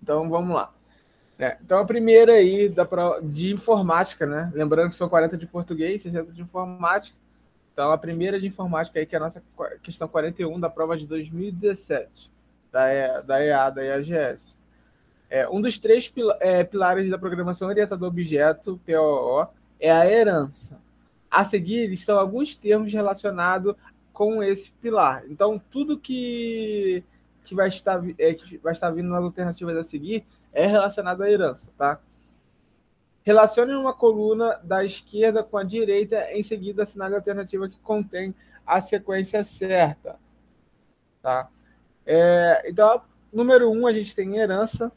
Então, vamos lá. Então, a primeira aí de informática, né? Lembrando que são 40 de português, 60 de informática. Então, a primeira de informática aí, que é a nossa questão 41 da prova de 2017, da EA, da EAGS. Um dos três pilares da programação orientada a objeto, POO, é a herança. A seguir estão alguns termos relacionados com esse pilar. Então, tudo que vai estar vindo nas alternativas a seguir é relacionado à herança, tá? Relacione uma coluna da esquerda com a direita, em seguida assinale a alternativa que contém a sequência certa, tá? Então, número 1, a gente tem herança.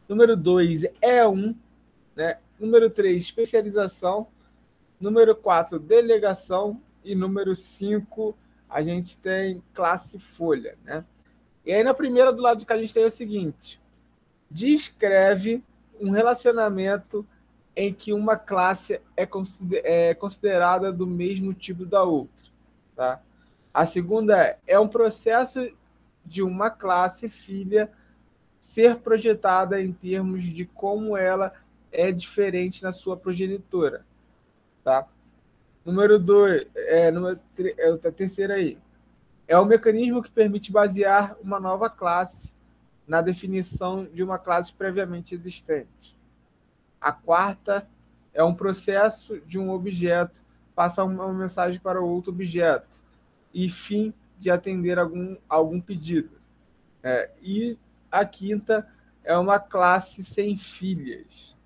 Número 2, né? Número 3, especialização. Número 4, delegação. E número 5, a gente tem classe folha, né? E aí, na primeira do lado de cá, a gente tem o seguinte: descreve um relacionamento em que uma classe é considerada do mesmo tipo da outra. Tá? A segunda é um processo de uma classe filha ser projetada em termos de como ela é diferente na sua progenitora. Tá? Número 2, a terceira aí. É o mecanismo que permite basear uma nova classe na definição de uma classe previamente existente. A quarta é um processo de um objeto passar uma mensagem para outro objeto e fim de atender algum pedido. E a quinta é uma classe sem filhas,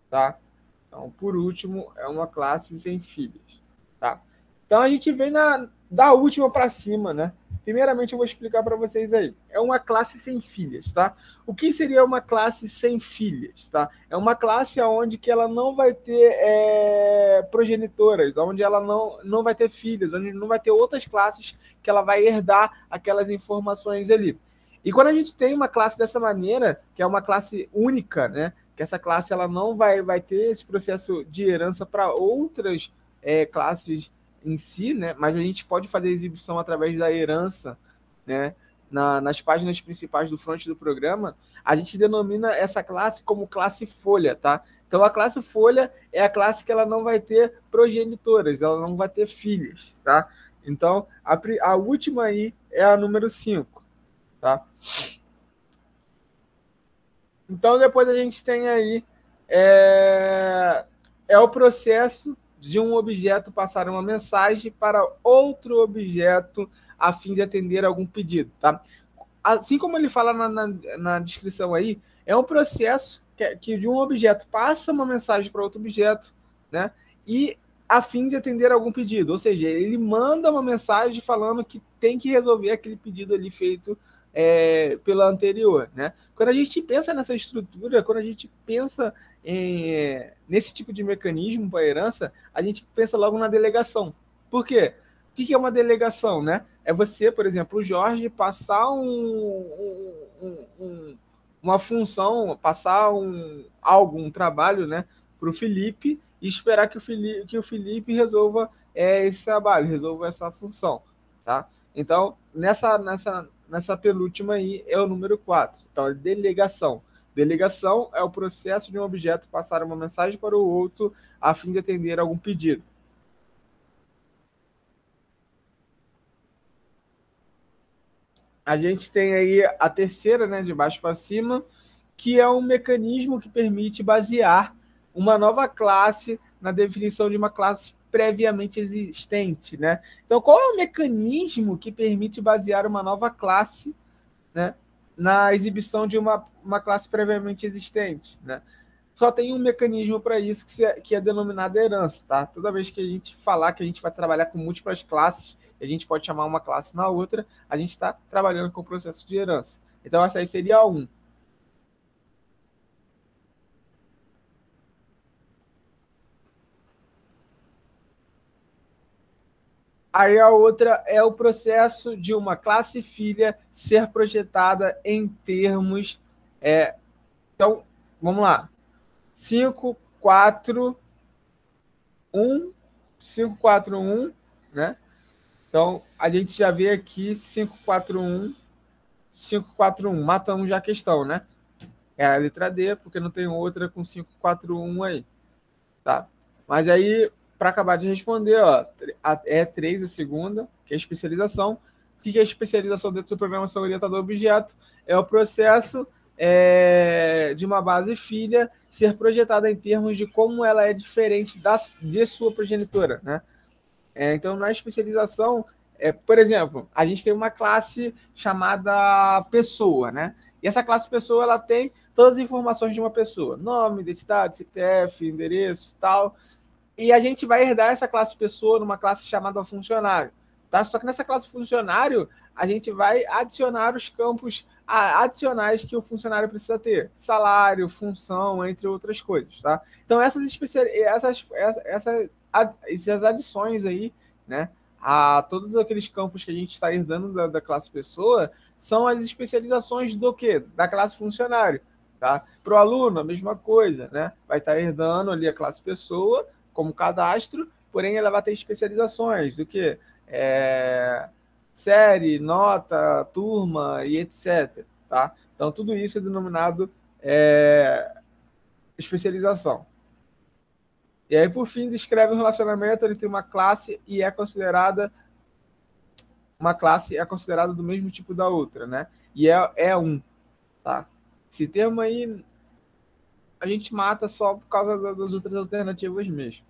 tá? Então, por último, é uma classe sem filhas, tá? Então, a gente vem da última para cima, né? Primeiramente, eu vou explicar para vocês aí. É uma classe sem filhas, tá? O que seria uma classe sem filhas, tá? É uma classe onde que ela não vai ter progenitoras, onde ela não vai ter filhos, onde não vai ter outras classes que ela vai herdar aquelas informações ali. E quando a gente tem uma classe dessa maneira, que é uma classe única, né? Que essa classe ela não vai ter esse processo de herança para outras classes em si, né? Mas a gente pode fazer exibição através da herança, né? Nas páginas principais do front do programa, a gente denomina essa classe como classe folha, tá? Então a classe folha é a classe que ela não vai ter progenitoras, ela não vai ter filhos, tá? Então a última aí é a número 5, tá? Então, depois a gente tem aí o processo de um objeto passar uma mensagem para outro objeto a fim de atender algum pedido, tá? Assim como ele fala na descrição aí, é um processo que de um objeto passa uma mensagem para outro objeto, né? E a fim de atender algum pedido, ou seja, ele manda uma mensagem falando que tem que resolver aquele pedido ali feito pela anterior, né? Quando a gente pensa nessa estrutura, quando a gente pensa nesse tipo de mecanismo para a herança, a gente pensa logo na delegação. Por quê? O que é uma delegação, né? É você, por exemplo, o Jorge, passar uma função, passar um trabalho, né, para o Felipe e esperar que o Felipe resolva esse trabalho, resolva essa função, tá? Então, nessa penúltima aí é o número 4. Então, é delegação. Delegação é o processo de um objeto passar uma mensagem para o outro a fim de atender algum pedido. A gente tem aí a terceira, né, de baixo para cima, que é um mecanismo que permite basear uma nova classe na definição de uma classe previamente existente, né? Então, qual é o mecanismo que permite basear uma nova classe, né, na exibição de uma classe previamente existente, né? Só tem um mecanismo para isso que é denominado herança, tá? Toda vez que a gente falar que a gente vai trabalhar com múltiplas classes, a gente pode chamar uma classe na outra, a gente está trabalhando com o processo de herança. Então, essa aí seria a 1. Aí a outra é o processo de uma classe filha ser projetada em termos. Então, vamos lá. 5, 4, 1, 5, 4, 1, né? Então, a gente já vê aqui 5, 4, 1, 5, 4, 1. Matamos já a questão, né? é a letra D, porque não tem outra com 541 aí, tá? Mas aí, para acabar de responder, ó, é 3 a segunda, que é especialização. O que é especialização dentro da programação orientada a objeto? É o processo de uma base filha ser projetada em termos de como ela é diferente de sua progenitora, né? Então, na especialização, por exemplo, a gente tem uma classe chamada pessoa, né? E essa classe pessoa, ela tem todas as informações de uma pessoa: nome, identidade, CPF, endereço, tal. E a gente vai herdar essa classe pessoa numa classe chamada funcionário, tá? Só que nessa classe funcionário, a gente vai adicionar os campos adicionais que o funcionário precisa ter: salário, função, entre outras coisas, tá? Então, essas adições aí, né, a todos aqueles campos que a gente está herdando da classe pessoa, são as especializações do quê? Da classe funcionário, tá? Para o aluno, a mesma coisa, né? Vai estar herdando ali a classe pessoa como cadastro, porém ela vai ter especializações do que? Série, nota, turma e etc. Tá? Então, tudo isso é denominado especialização. E aí, por fim, descreve um relacionamento entre uma classe e uma classe é considerada do mesmo tipo da outra, né? E é um, tá? Esse termo aí a gente mata só por causa das outras alternativas mesmo.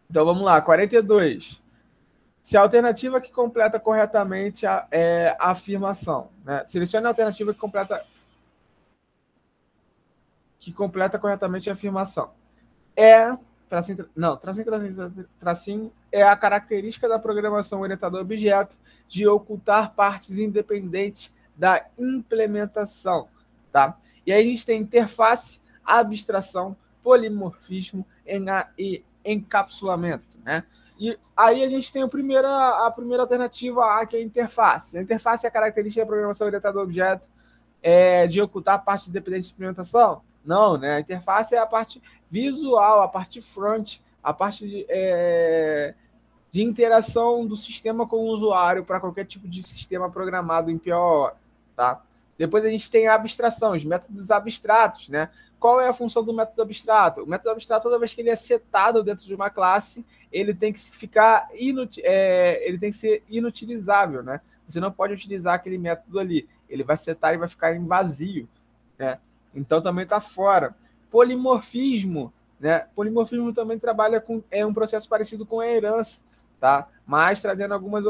Então vamos lá, 42. Se a alternativa que completa corretamente é a afirmação, né? Selecione a alternativa que completa corretamente a afirmação. Tracinho é a característica da programação orientada a objeto de ocultar partes independentes da implementação, tá? E aí a gente tem interface, abstração, polimorfismo e encapsulamento, né? E aí a gente tem a primeira alternativa A, que é a interface. A interface é a característica da programação orientada a objeto de ocultar partes independentes de implementação? Não, né? A interface é a parte visual, a parte front, a parte de interação do sistema com o usuário para qualquer tipo de sistema programado em PO, tá? Depois a gente tem a abstração, os métodos abstratos, né? Qual é a função do método abstrato? O método abstrato, toda vez que ele é setado dentro de uma classe, ele tem que ficar ele tem que ser inutilizável, né? Você não pode utilizar aquele método ali. Ele vai setar e vai ficar em vazio, né? Então também está fora. Polimorfismo, né? Polimorfismo também trabalha com um processo parecido com a herança, tá? Mas trazendo algumas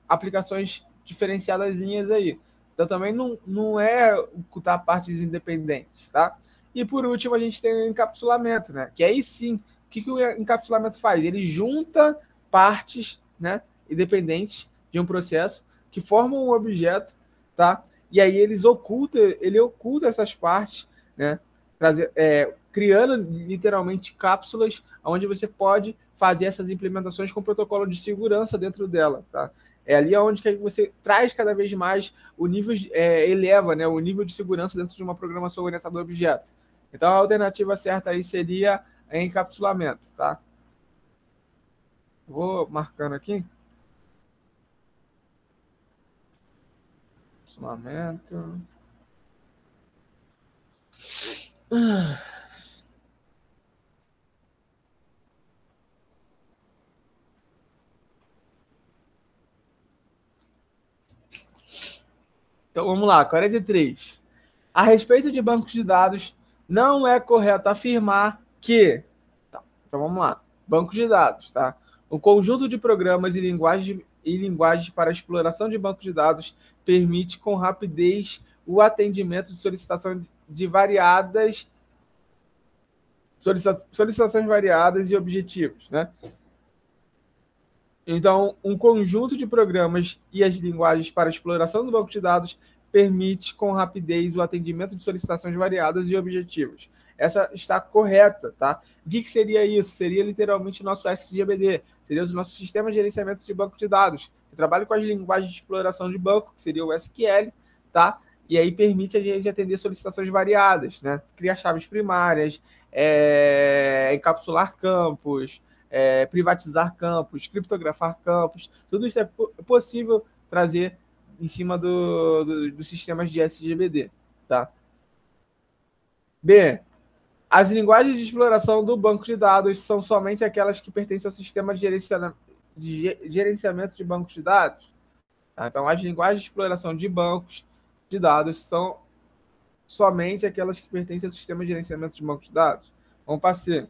aplicações diferenciadas aí. Então também não é ocultar partes independentes, tá? E por último a gente tem o encapsulamento, né? Que aí sim, o que o encapsulamento faz? Ele junta partes, né, independentes de um processo que formam um objeto, tá? E aí ele oculta essas partes, né? Criando literalmente cápsulas onde você pode fazer essas implementações com protocolo de segurança dentro dela, tá? É ali onde que você traz cada vez mais o nível, eleva, né, o nível de segurança dentro de uma programação orientada a objeto. Então a alternativa certa aí seria encapsulamento, tá? Vou marcando aqui. Encapsulamento. Então vamos lá, 43. A respeito de bancos de dados, não é correto afirmar que. Tá, então vamos lá. Bancos de dados, tá? O conjunto de programas e linguagens para a exploração de bancos de dados permite com rapidez o atendimento de solicitações variadas e objetivos, né? Então, um conjunto de programas e as linguagens para a exploração do banco de dados permite com rapidez o atendimento de solicitações variadas e objetivos. Essa está correta, tá? O que seria isso? Seria literalmente o nosso SGBD, seria o nosso sistema de gerenciamento de banco de dados, que trabalha com as linguagens de exploração de banco, que seria o SQL, tá? E aí permite a gente atender solicitações variadas, né? Criar chaves primárias, encapsular campos, privatizar campos, criptografar campos, tudo isso é possível trazer em cima dos sistemas de SGBD, tá? B. As linguagens de exploração do banco de dados são somente aquelas que pertencem ao sistema de gerenciamento de bancos de dados. Tá? Então, as linguagens de exploração de bancos de dados são somente aquelas que pertencem ao sistema de gerenciamento de bancos de dados. Vamos para C.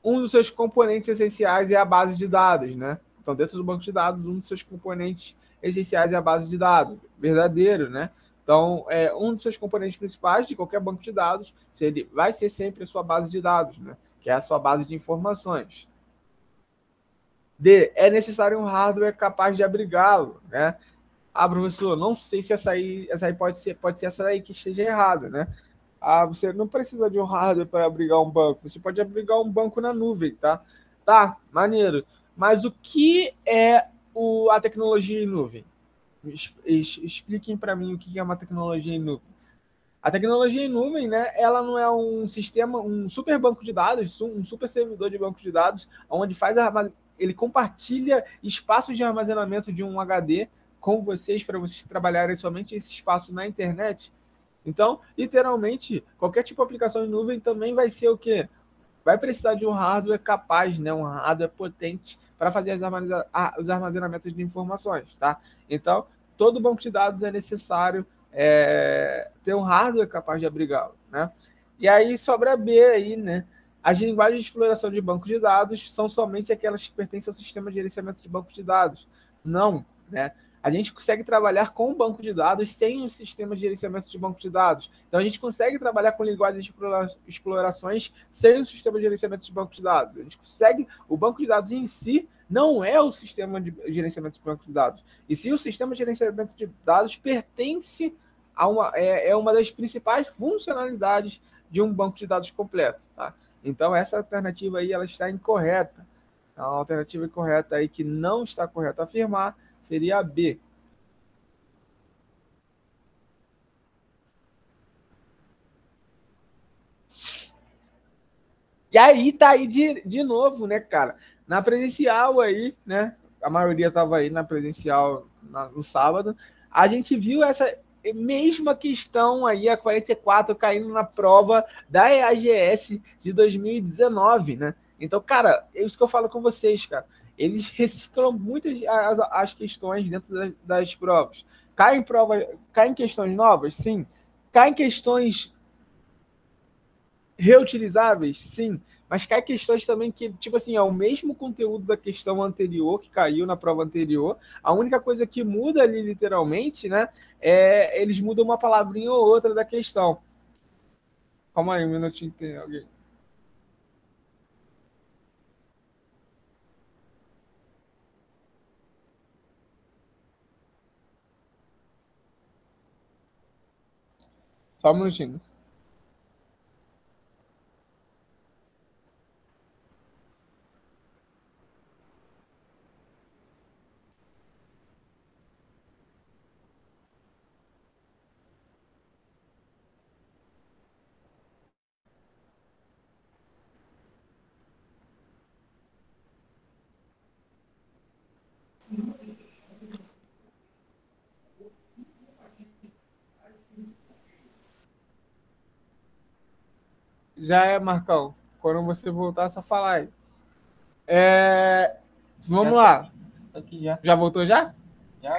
Um dos seus componentes essenciais é a base de dados, né? Então, dentro do banco de dados, um dos seus componentes essenciais é a base de dados. Verdadeiro, né? Então, um dos seus componentes principais de qualquer banco de dados vai ser sempre a sua base de dados, né? Que é a sua base de informações. D. É necessário um hardware capaz de abrigá-lo, né? Ah, professor, não sei se essa aí pode ser essa aí que esteja errada, né? Ah, você não precisa de um hardware para abrigar um banco. Você pode abrigar um banco na nuvem, tá? Tá, maneiro. Mas o que é a tecnologia em nuvem? Expliquem para mim o que é uma tecnologia em nuvem. A tecnologia em nuvem, né, ela não é um sistema, um super banco de dados, um super servidor de banco de dados, onde ele compartilha espaços de armazenamento de um HD com vocês, para vocês trabalharem somente esse espaço na internet. Então, literalmente, qualquer tipo de aplicação em nuvem também vai ser o quê? Vai precisar de um hardware capaz, né? Um hardware potente para fazer os armazenamentos de informações, tá? Então, todo banco de dados é necessário ter um hardware capaz de abrigá-lo, né? E aí sobra B aí, né? As linguagens de exploração de banco de dados são somente aquelas que pertencem ao sistema de gerenciamento de banco de dados. Não, né? A gente consegue trabalhar com o banco de dados sem o sistema de gerenciamento de banco de dados. Então, a gente consegue trabalhar com linguagens de explorações sem o sistema de gerenciamento de banco de dados. A gente consegue... O banco de dados em si não é o sistema de gerenciamento de banco de dados. E sim, o sistema de gerenciamento de dados pertence a uma das principais funcionalidades de um banco de dados completo. Tá? Então, essa alternativa aí ela está incorreta. A alternativa incorreta aí que não está correta afirmar seria a B. E aí tá aí de novo, né, cara? Na presencial aí, né? A maioria tava aí na presencial no sábado. A gente viu essa mesma questão aí, a 44, caindo na prova da EAGS de 2019, né? Então, cara, é isso que eu falo com vocês, cara. Eles reciclam muitas as questões dentro das provas. Caem questões novas? Sim. Caem questões reutilizáveis? Sim. Mas cai questões também que, tipo assim, é o mesmo conteúdo da questão anterior, que caiu na prova anterior. A única coisa que muda ali, literalmente, né? Eles mudam uma palavrinha ou outra da questão. Calma aí, um minutinho, tem alguém. Só um minutinho. Já é, Marcão. Quando você voltar, é só falar aí. Vamos lá. Aqui já. Já voltou já? Já.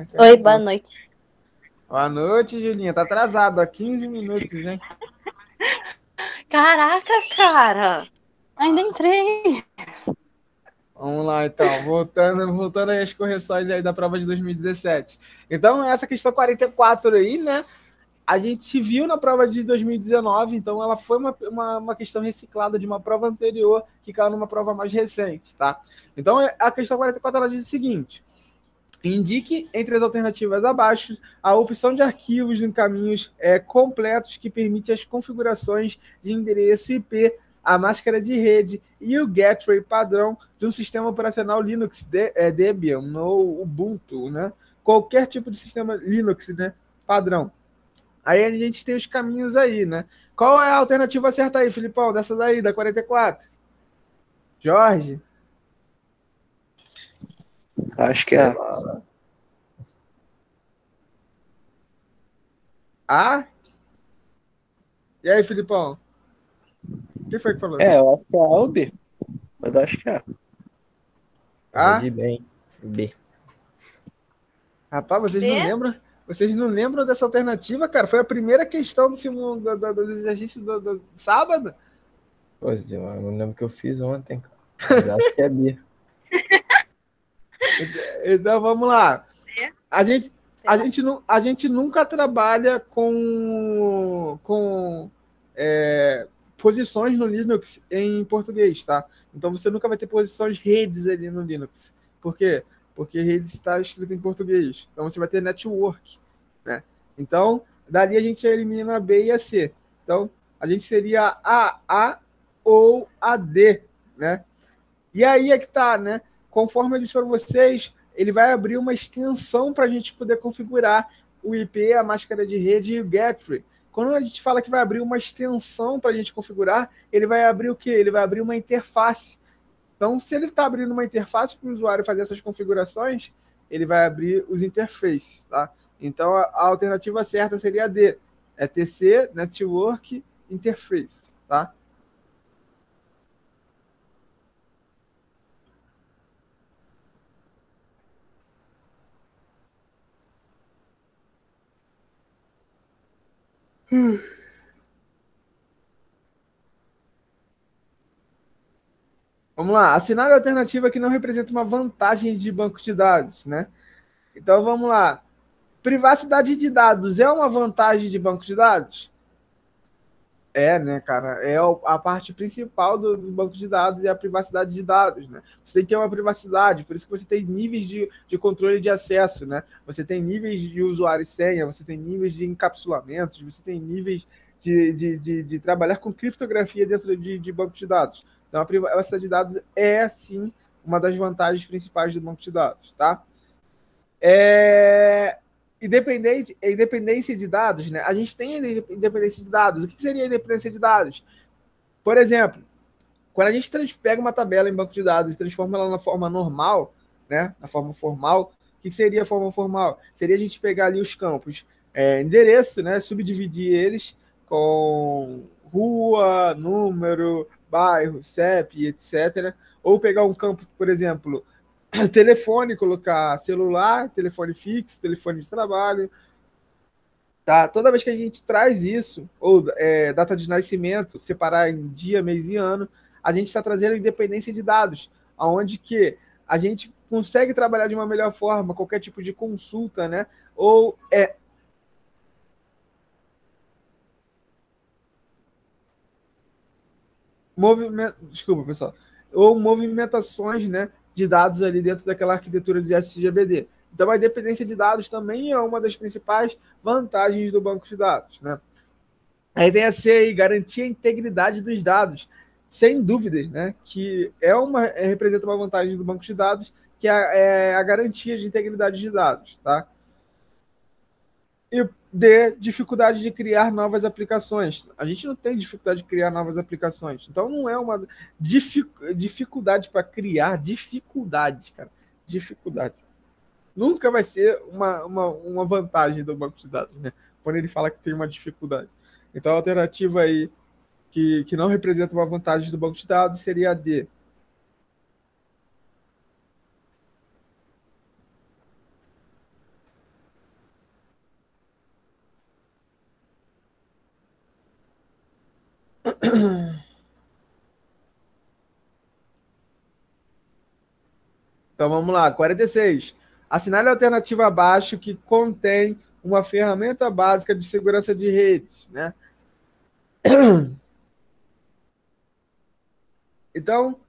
Então oi, boa noite. Boa noite, Julinha. Tá atrasado, há 15 minutos, né? Caraca, cara! Ainda entrei. Vamos lá, então. Voltando aí às correções aí da prova de 2017. Então, essa questão 44 aí, né? A gente viu na prova de 2019, então ela foi uma questão reciclada de uma prova anterior que caiu numa prova mais recente, tá? Então, a questão 44 ela diz o seguinte: indique entre as alternativas abaixo a opção de arquivos em caminhos completos que permite as configurações de endereço IP, a máscara de rede e o gateway padrão de um sistema operacional Linux, Debian ou Ubuntu, né? Qualquer tipo de sistema Linux, né? Padrão. Aí a gente tem os caminhos aí, né? Qual é a alternativa certa aí, Filipão, dessa daí, da 44? Jorge? Acho que é. A? E aí, Filipão? Quem foi que falou? Eu acho que é A ou B. Mas eu acho que é. A? De bem. B. Rapaz, vocês não B? lembram? Vocês não lembram dessa alternativa, cara? Foi a primeira questão do exercício do sábado. Pois é, eu não lembro o que eu fiz ontem, cara. Mas acho que é B. Então vamos lá. A gente, Sei lá. a gente nunca trabalha com posições no Linux em português, tá? Então você nunca vai ter posições redes ali no Linux. Por quê? Porque redes está escrito em português. Então você vai ter network, né? Então, dali a gente elimina a B e a C. Então, a gente seria a ou a D, né? E aí é que tá, né? Conforme eu disse para vocês, ele vai abrir uma extensão para a gente poder configurar o IP, a máscara de rede e o gateway. Quando a gente fala que vai abrir uma extensão para a gente configurar, ele vai abrir o quê? Ele vai abrir uma interface. Então, se ele está abrindo uma interface para o usuário fazer essas configurações, ele vai abrir os interfaces, tá? Então, a alternativa certa seria a D. É TC, Network, Interface, tá? Vamos lá. Assinale a alternativa que não representa uma vantagem de banco de dados, né? Então, vamos lá. Privacidade de dados é uma vantagem de banco de dados? É, né, cara? É a parte principal do banco de dados é a privacidade de dados, né? Você tem que ter uma privacidade, por isso que você tem níveis de controle de acesso, né? Você tem níveis de usuário e senha, você tem níveis de encapsulamentos, você tem níveis de trabalhar com criptografia dentro de banco de dados. Então, a privacidade de dados é, sim, uma das vantagens principais do banco de dados, tá? Independência de dados, né? A gente tem independência de dados. O que seria independência de dados? Por exemplo, quando a gente pega uma tabela em banco de dados e transforma ela na forma normal, né? Na forma formal, o que seria a forma formal? Seria a gente pegar ali os campos, endereço, né? Subdividir eles com rua, número, bairro, CEP, etc. Ou pegar um campo, por exemplo, telefone, colocar celular, telefone fixo, telefone de trabalho. Tá? Toda vez que a gente traz isso, ou data de nascimento, separar em dia, mês e ano, a gente está trazendo independência de dados, aonde que a gente consegue trabalhar de uma melhor forma, qualquer tipo de consulta, né? Ou desculpa, pessoal. Ou movimentações, né, de dados ali dentro daquela arquitetura de SGBD. Então, a independência de dados também é uma das principais vantagens do banco de dados, né? Aí tem a C aí, garantir a integridade dos dados, sem dúvidas, né? Que representa uma vantagem do banco de dados, que é a garantia de integridade de dados, tá? E D, dificuldade de criar novas aplicações. A gente não tem dificuldade de criar novas aplicações. Então, não é uma dificuldade para criar, dificuldade, cara. Dificuldade. Nunca vai ser uma vantagem do banco de dados, né? Quando ele fala que tem uma dificuldade. Então, a alternativa aí que não representa uma vantagem do banco de dados seria a D. Então vamos lá, 46. Assinale a alternativa abaixo que contém uma ferramenta básica de segurança de redes, né? Então,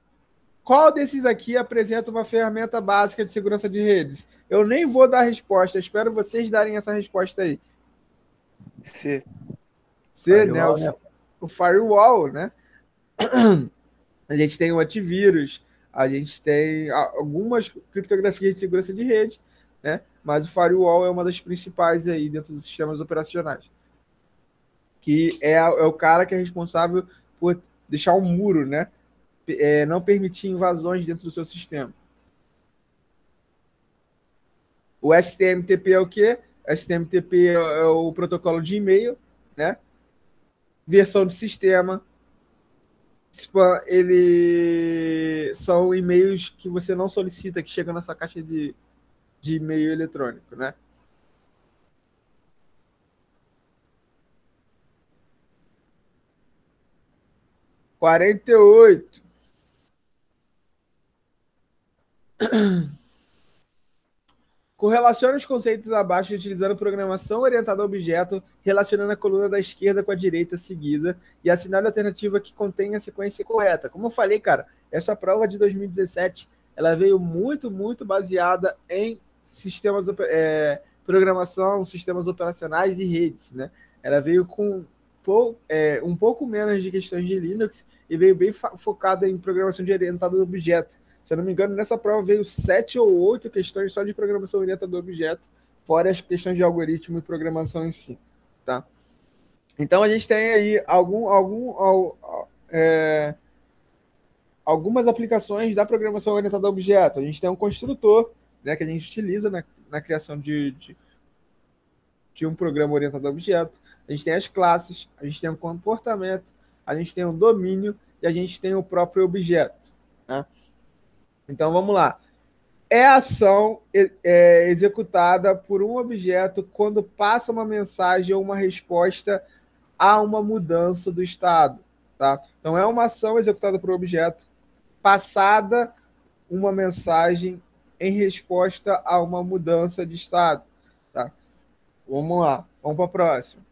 qual desses aqui apresenta uma ferramenta básica de segurança de redes? Eu nem vou dar a resposta, espero vocês darem essa resposta aí. C. C, né? O firewall, né? A gente tem o antivírus, a gente tem algumas criptografias de segurança de rede, né? Mas o firewall é uma das principais aí dentro dos sistemas operacionais. Que é o cara que é responsável por deixar um muro, né? Não permitir invasões dentro do seu sistema. O STMTP é o quê? STMTP é o protocolo de e-mail, né? Versão de sistema. Spam, ele são e-mails que você não solicita, que chegam na sua caixa de e-mail eletrônico, né? Quarenta e oito. Correlacione os conceitos abaixo utilizando programação orientada a objeto, relacionando a coluna da esquerda com a direita seguida e assinale a alternativa que contém a sequência correta. Como eu falei, cara, essa prova de 2017 ela veio muito baseada em sistemas, programação, sistemas operacionais e redes, né? Ela veio com um pouco menos de questões de Linux e veio bem focada em programação orientada a objeto. Se eu não me engano, nessa prova veio 7 ou 8 questões só de programação orientada a objeto, fora as questões de algoritmo e programação em si, tá? Então, a gente tem aí algumas aplicações da programação orientada a objeto. A gente tem um construtor, né, que a gente utiliza na criação de um programa orientado a objeto. A gente tem as classes, a gente tem o comportamento, a gente tem o domínio e a gente tem o próprio objeto, né? Então, vamos lá. É a ação executada por um objeto quando passa uma mensagem ou uma resposta a uma mudança do estado, tá? Então, é uma ação executada por um objeto passada uma mensagem em resposta a uma mudança de estado, tá? Vamos lá. Vamos para a próxima.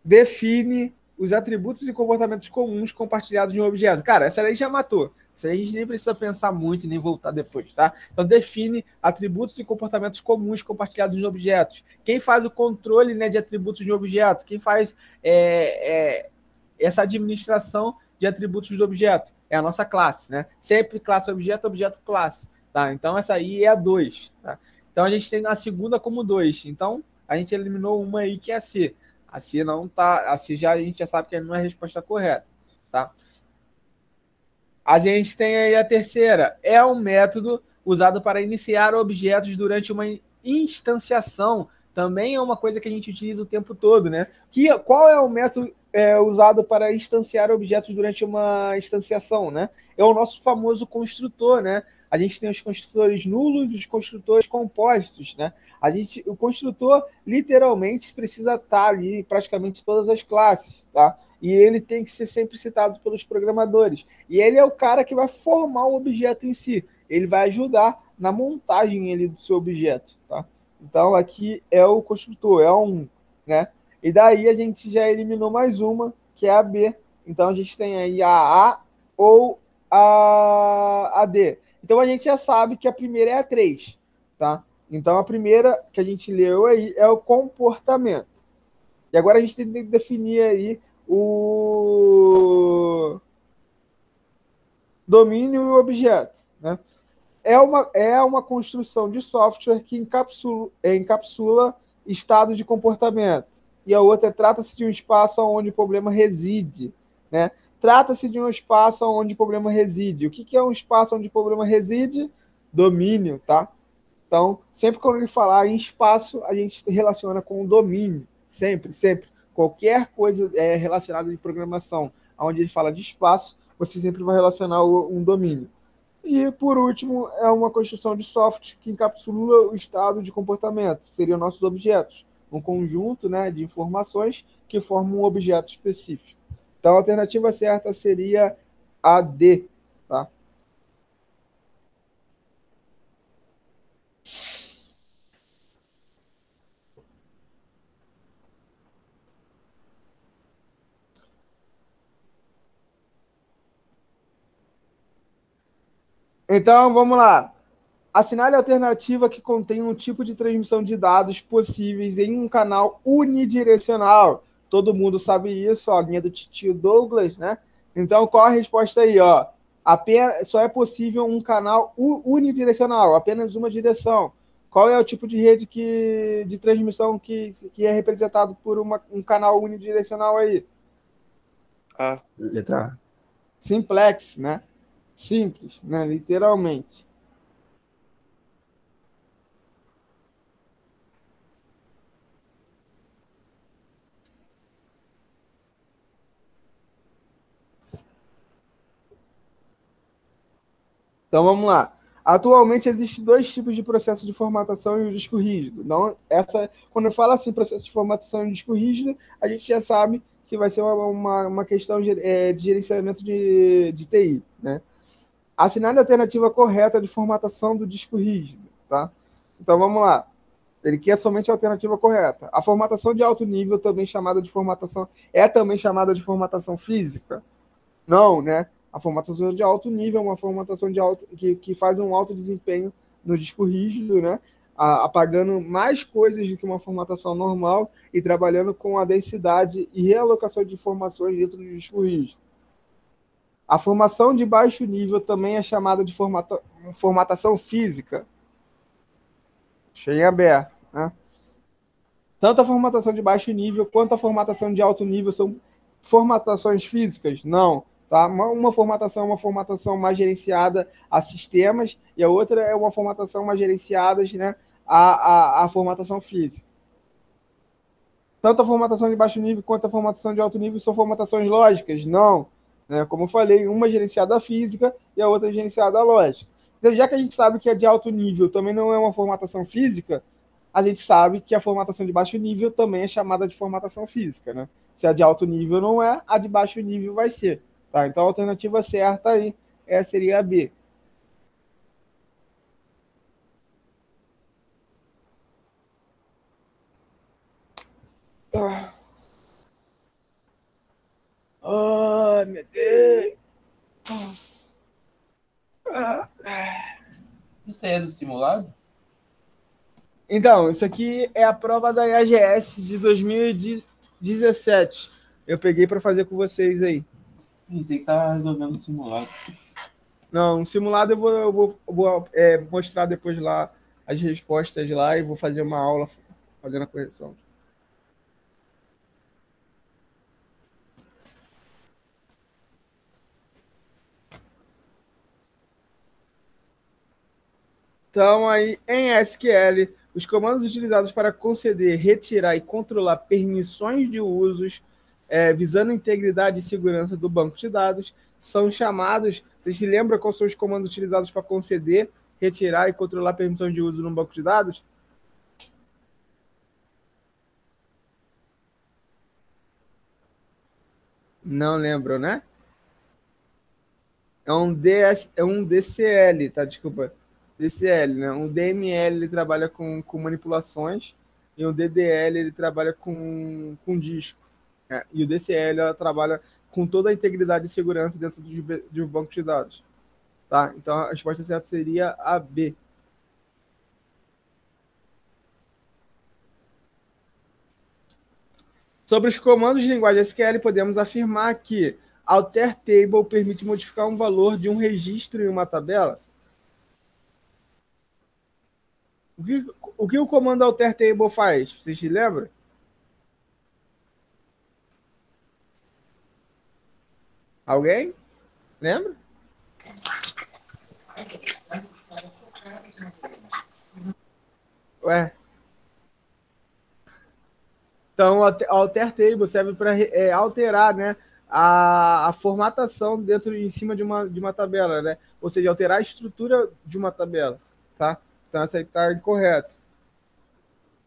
Define os atributos e comportamentos comuns compartilhados em um objeto. Cara, essa lei já matou. Isso aí a gente nem precisa pensar muito e nem voltar depois, tá? Então, define atributos e comportamentos comuns compartilhados em objetos. Quem faz o controle, né, de atributos de objeto? Quem faz essa administração de atributos do objeto? É a nossa classe, né? Sempre classe objeto, objeto classe, tá? Então, essa aí é a 2, tá? Então, a gente tem a segunda como 2. Então, a gente eliminou uma aí que é a C. A C não tá... A C a gente já sabe que não é a resposta correta, tá? A gente tem aí a terceira. É um método usado para iniciar objetos durante uma instanciação. Também é uma coisa que a gente utiliza o tempo todo, né? Qual é o método usado para instanciar objetos durante uma instanciação, né? É o nosso famoso construtor, né? A gente tem os construtores nulos e os construtores compostos, né? O construtor, literalmente, precisa estar ali em praticamente todas as classes, tá? E ele tem que ser sempre citado pelos programadores. E ele é o cara que vai formar o objeto em si. Ele vai ajudar na montagem do seu objeto, tá? Então, aqui é o construtor, é um, né? E daí a gente já eliminou mais uma, que é a B. Então, a gente tem aí a A ou a D. Então, a gente já sabe que a primeira é a 3, tá? Então, a primeira que a gente leu aí é o comportamento. E agora a gente tem que definir aí o domínio e o objeto, né? É uma construção de software que encapsula estado de comportamento. E a outra trata-se de um espaço onde o problema reside, né? Trata-se de um espaço onde o problema reside. O que é um espaço onde o problema reside? Domínio, tá? Então, sempre quando ele falar em espaço, a gente relaciona com o domínio. Sempre. Qualquer coisa relacionada de programação, onde ele fala de espaço, você sempre vai relacionar um domínio. E, por último, é uma construção de software que encapsula o estado de comportamento. Seriam nossos objetos. Um conjunto, né, de informações que formam um objeto específico. Então, a alternativa certa seria a D, tá? Então, vamos lá. Assinale a alternativa que contém um tipo de transmissão de dados possíveis em um canal unidirecional. Todo mundo sabe isso, ó, a linha do tio Douglas, né? Então, qual a resposta aí, ó? Só é possível um canal unidirecional, apenas uma direção. Qual é o tipo de rede de transmissão que é representado por um canal unidirecional aí? A. Letra A. Simplex, né? Simples, né? Literalmente. Então vamos lá. Atualmente existem dois tipos de processo de formatação em um disco rígido. Então, quando eu falo assim, processo de formatação em um disco rígido, a gente já sabe que vai ser uma questão de gerenciamento de TI, né? Assinale a alternativa correta de formatação do disco rígido, tá? Então vamos lá. Ele quer somente a alternativa correta. A formatação de alto nível, também chamada de formatação física? Não, né? A formatação de alto nível é uma formatação que faz um alto desempenho no disco rígido, né? Apagando mais coisas do que uma formatação normal e trabalhando com a densidade e realocação de informações dentro do disco rígido. A formação de baixo nível também é chamada de formatação física. Deixei em aberto, né? Tanto a formatação de baixo nível quanto a formatação de alto nível são formatações físicas? Não. Tá? Uma formatação é uma formatação mais gerenciada a sistemas e a outra é uma formatação mais gerenciada, né, a formatação física. Tanto a formatação de baixo nível quanto a formatação de alto nível são formatações lógicas? Não. Né? Como eu falei, uma gerenciada a física e a outra gerenciada a lógica. Então, já que a gente sabe que a de alto nível também não é uma formatação física, a gente sabe que a formatação de baixo nível também é chamada de formatação física. Né? Se a de alto nível não é, a de baixo nível vai ser. Tá? Então, a alternativa certa aí seria a B. Oh, meu Deus! Isso aí é do simulado? Então, isso aqui é a prova da IAGS de 2017. Eu peguei para fazer com vocês aí. Pensei que tava resolvendo o simulado. Não, o simulado eu vou mostrar depois lá as respostas lá e vou fazer uma aula fazendo a correção. Então, aí, em SQL, os comandos utilizados para conceder, retirar e controlar permissões de usos visando a integridade e segurança do banco de dados são chamados... Vocês se lembram quais são os comandos utilizados para conceder, retirar e controlar permissões de uso no banco de dados? Não lembro, né? É um DCL, tá? Desculpa. DCL, né? Um DML ele trabalha com manipulações e um DDL ele trabalha com disco. Né? E o DCL ela trabalha com toda a integridade e segurança dentro de um banco de dados. Tá? Então a resposta certa seria a B. Sobre os comandos de linguagem SQL, podemos afirmar que alter table permite modificar um valor de um registro em uma tabela. O que o comando alter table faz? Vocês se lembram? Alguém? Lembra? Ué. Então, alter table serve para alterar, né, a formatação em cima de uma tabela, né? Ou seja, alterar a estrutura de uma tabela, tá? Então, essa aí está incorreta.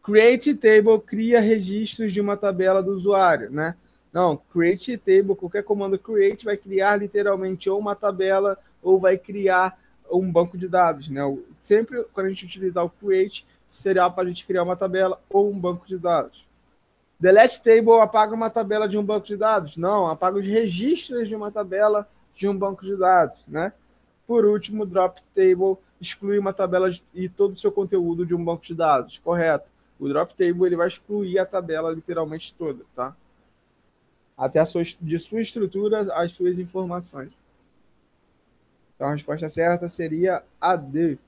Create table cria registros de uma tabela do usuário, né? Não, create table, qualquer comando create vai criar literalmente ou uma tabela ou vai criar um banco de dados, né? Sempre quando a gente utilizar o create, será para a gente criar uma tabela ou um banco de dados. Delete table apaga uma tabela de um banco de dados? Não, apaga os registros de uma tabela de um banco de dados, né? Por último, drop table exclui uma tabela e todo o seu conteúdo de um banco de dados, correto? O drop table ele vai excluir a tabela literalmente toda, tá? Até de sua estrutura, as suas informações. Então a resposta certa seria a D.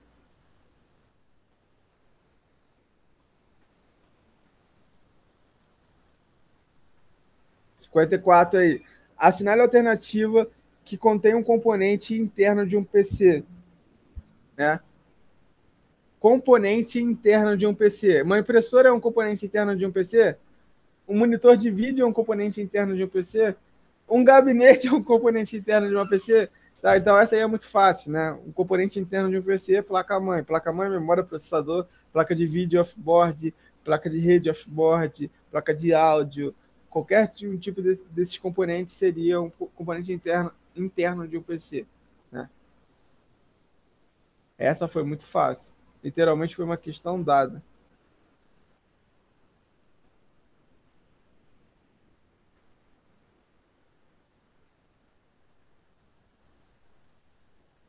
(54) aí. Assinale a alternativa que contém um componente interno de um PC. Né? Componente interno de um PC. Uma impressora é um componente interno de um PC? Um monitor de vídeo é um componente interno de um PC? Um gabinete é um componente interno de uma PC? Tá, então essa aí é muito fácil, né? Um componente interno de um PC, placa-mãe. Placa-mãe, memória, processador, placa de vídeo off-board, placa de rede off-board, placa de áudio. Qualquer tipo desses componentes seria um componente interno de um PC, né? Essa foi muito fácil. Literalmente foi uma questão dada.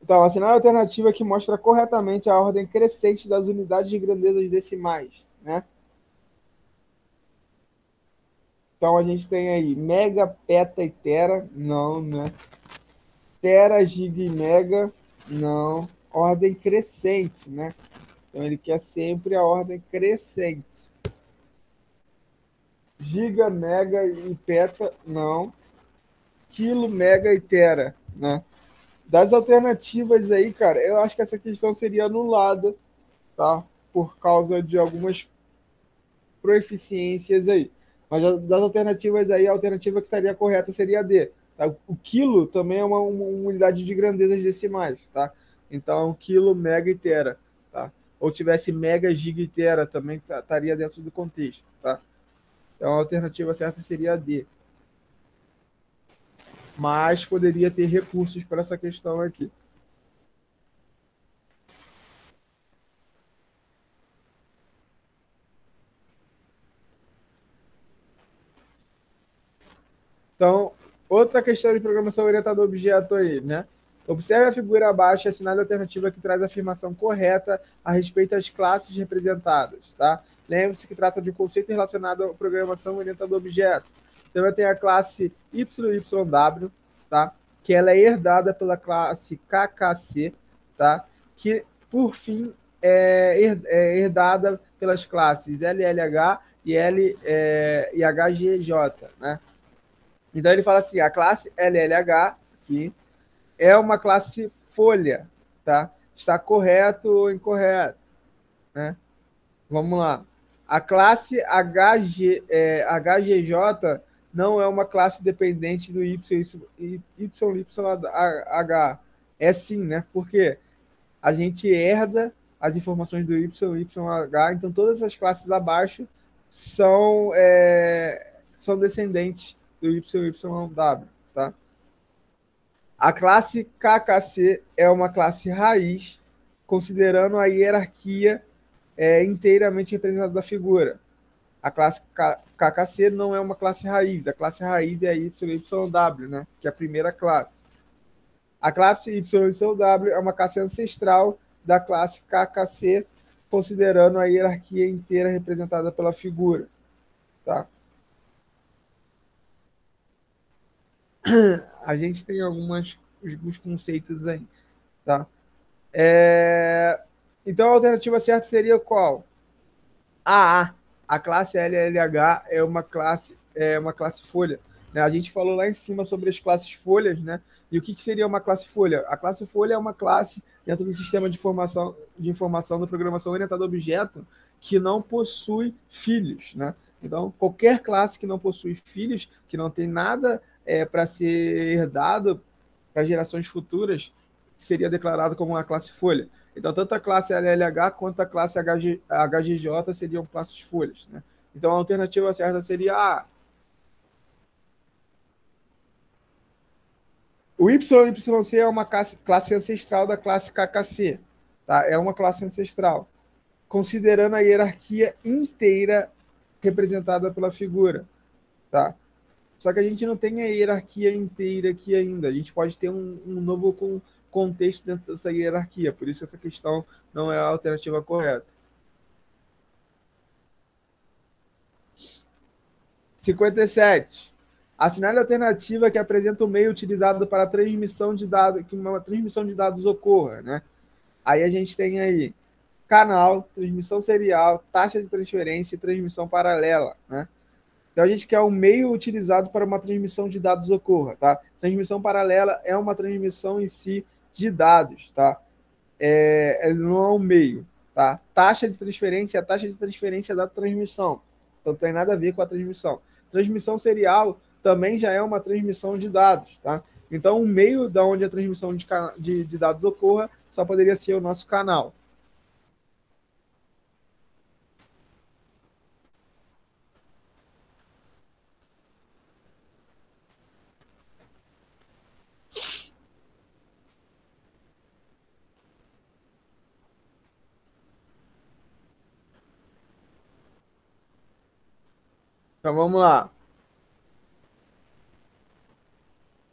Então, assinar a alternativa que mostra corretamente a ordem crescente das unidades de grandezas decimais, né? Então, a gente tem aí mega, peta e tera. Não, né? Tera, giga e mega. Não. Ordem crescente, né? Então, ele quer sempre a ordem crescente. Giga, mega e peta, não. Quilo, mega e tera, né? Das alternativas aí, cara, eu acho que essa questão seria anulada, tá? Por causa de algumas proeficiências aí. Mas das alternativas aí, a alternativa que estaria correta seria a D. Tá? O quilo também é uma unidade de grandezas decimais, tá? Então, quilo, mega e tera, tá? Ou tivesse mega, giga e tera, também estaria dentro do contexto, tá? Então, a alternativa certa seria a D. Mas poderia ter recursos para essa questão aqui. Então, outra questão de programação orientada a objeto aí, né? Observe a figura abaixo e assinale a alternativa que traz a afirmação correta a respeito às classes representadas, tá? Lembre-se que trata de um conceito relacionado à programação orientada a objeto. Então, eu tenho a classe YYW, tá? Que ela é herdada pela classe KKC, tá? Que, por fim, é herdada pelas classes LLH e HGJ, né? Então, ele fala assim, a classe LLH, que é uma classe folha, tá? Está correto ou incorreto, né? Vamos lá. A classe HGJ não é uma classe dependente do YYH. É sim, né? Porque a gente herda as informações do YYH, então todas as classes abaixo são descendentes do YYW, tá? A classe KKC é uma classe raiz, considerando a hierarquia inteiramente representada da figura. A classe KKC não é uma classe raiz. A classe raiz é a YYW, né? Que é a primeira classe. A classe YYW é uma classe ancestral da classe KKC, considerando a hierarquia inteira representada pela figura, tá? A gente tem alguns conceitos aí, tá? Então, a alternativa certa seria qual? A classe LLH é uma classe folha, né? A gente falou lá em cima sobre as classes folhas, né? E o que seria uma classe folha? A classe folha é uma classe dentro do sistema de informação da programação orientada a objeto que não possui filhos, né? Então, qualquer classe que não possui filhos, que não tem nada para ser herdado para gerações futuras, seria declarado como uma classe folha. Então, tanto a classe LLH quanto a classe HGJ seriam classes folhas, né? Então, a alternativa certa seria A. O YYC é uma classe ancestral da classe KKC, tá? É uma classe ancestral, considerando a hierarquia inteira representada pela figura, tá? Só que a gente não tem a hierarquia inteira aqui ainda. A gente pode ter um novo contexto dentro dessa hierarquia. Por isso essa questão não é a alternativa correta. 57. Assinale a alternativa que apresenta o meio utilizado para a transmissão de dados, que uma transmissão de dados ocorra, né? Aí a gente tem aí canal, transmissão serial, taxa de transferência e transmissão paralela, né? Então, a gente quer um meio utilizado para uma transmissão de dados ocorra, tá? Transmissão paralela é uma transmissão em si de dados, tá? Não é um meio, tá? Taxa de transferência é a taxa de transferência da transmissão. Então, não tem nada a ver com a transmissão. Transmissão serial também já é uma transmissão de dados, tá? Então, o meio da onde a transmissão de dados ocorra só poderia ser o nosso canal. Então, vamos lá.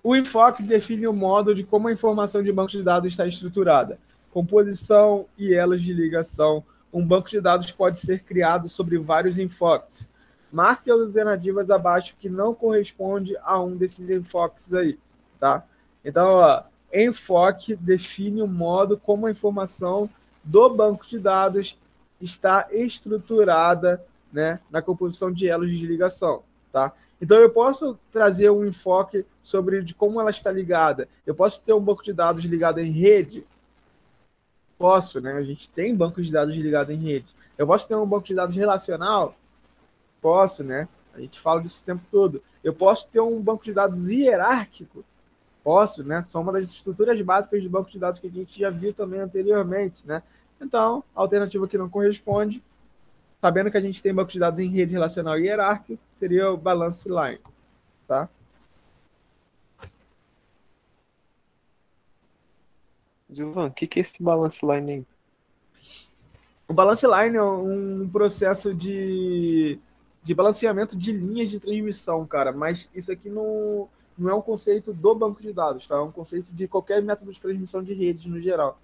O enfoque define o modo de como a informação de banco de dados está estruturada. Composição e elos de ligação. Um banco de dados pode ser criado sobre vários enfoques. Marque as alternativas abaixo que não corresponde a um desses enfoques aí, tá? Então, ó, enfoque define o modo como a informação do banco de dados está estruturada, né, na composição de elos de ligação, tá? Então, eu posso trazer um enfoque sobre de como ela está ligada. Eu posso ter um banco de dados ligado em rede? Posso, né? A gente tem banco de dados ligado em rede. Eu posso ter um banco de dados relacional? Posso, né? A gente fala disso o tempo todo. Eu posso ter um banco de dados hierárquico? Posso, né? São uma das estruturas básicas de banco de dados que a gente já viu também anteriormente, né? Então, a alternativa que não corresponde, sabendo que a gente tem banco de dados em rede relacional e hierárquico, seria o balance line, tá? Gilvan, o que é esse balance line aí? O balance line é um processo de balanceamento de linhas de transmissão, cara, mas isso aqui não é um conceito do banco de dados, tá? É um conceito de qualquer método de transmissão de redes no geral.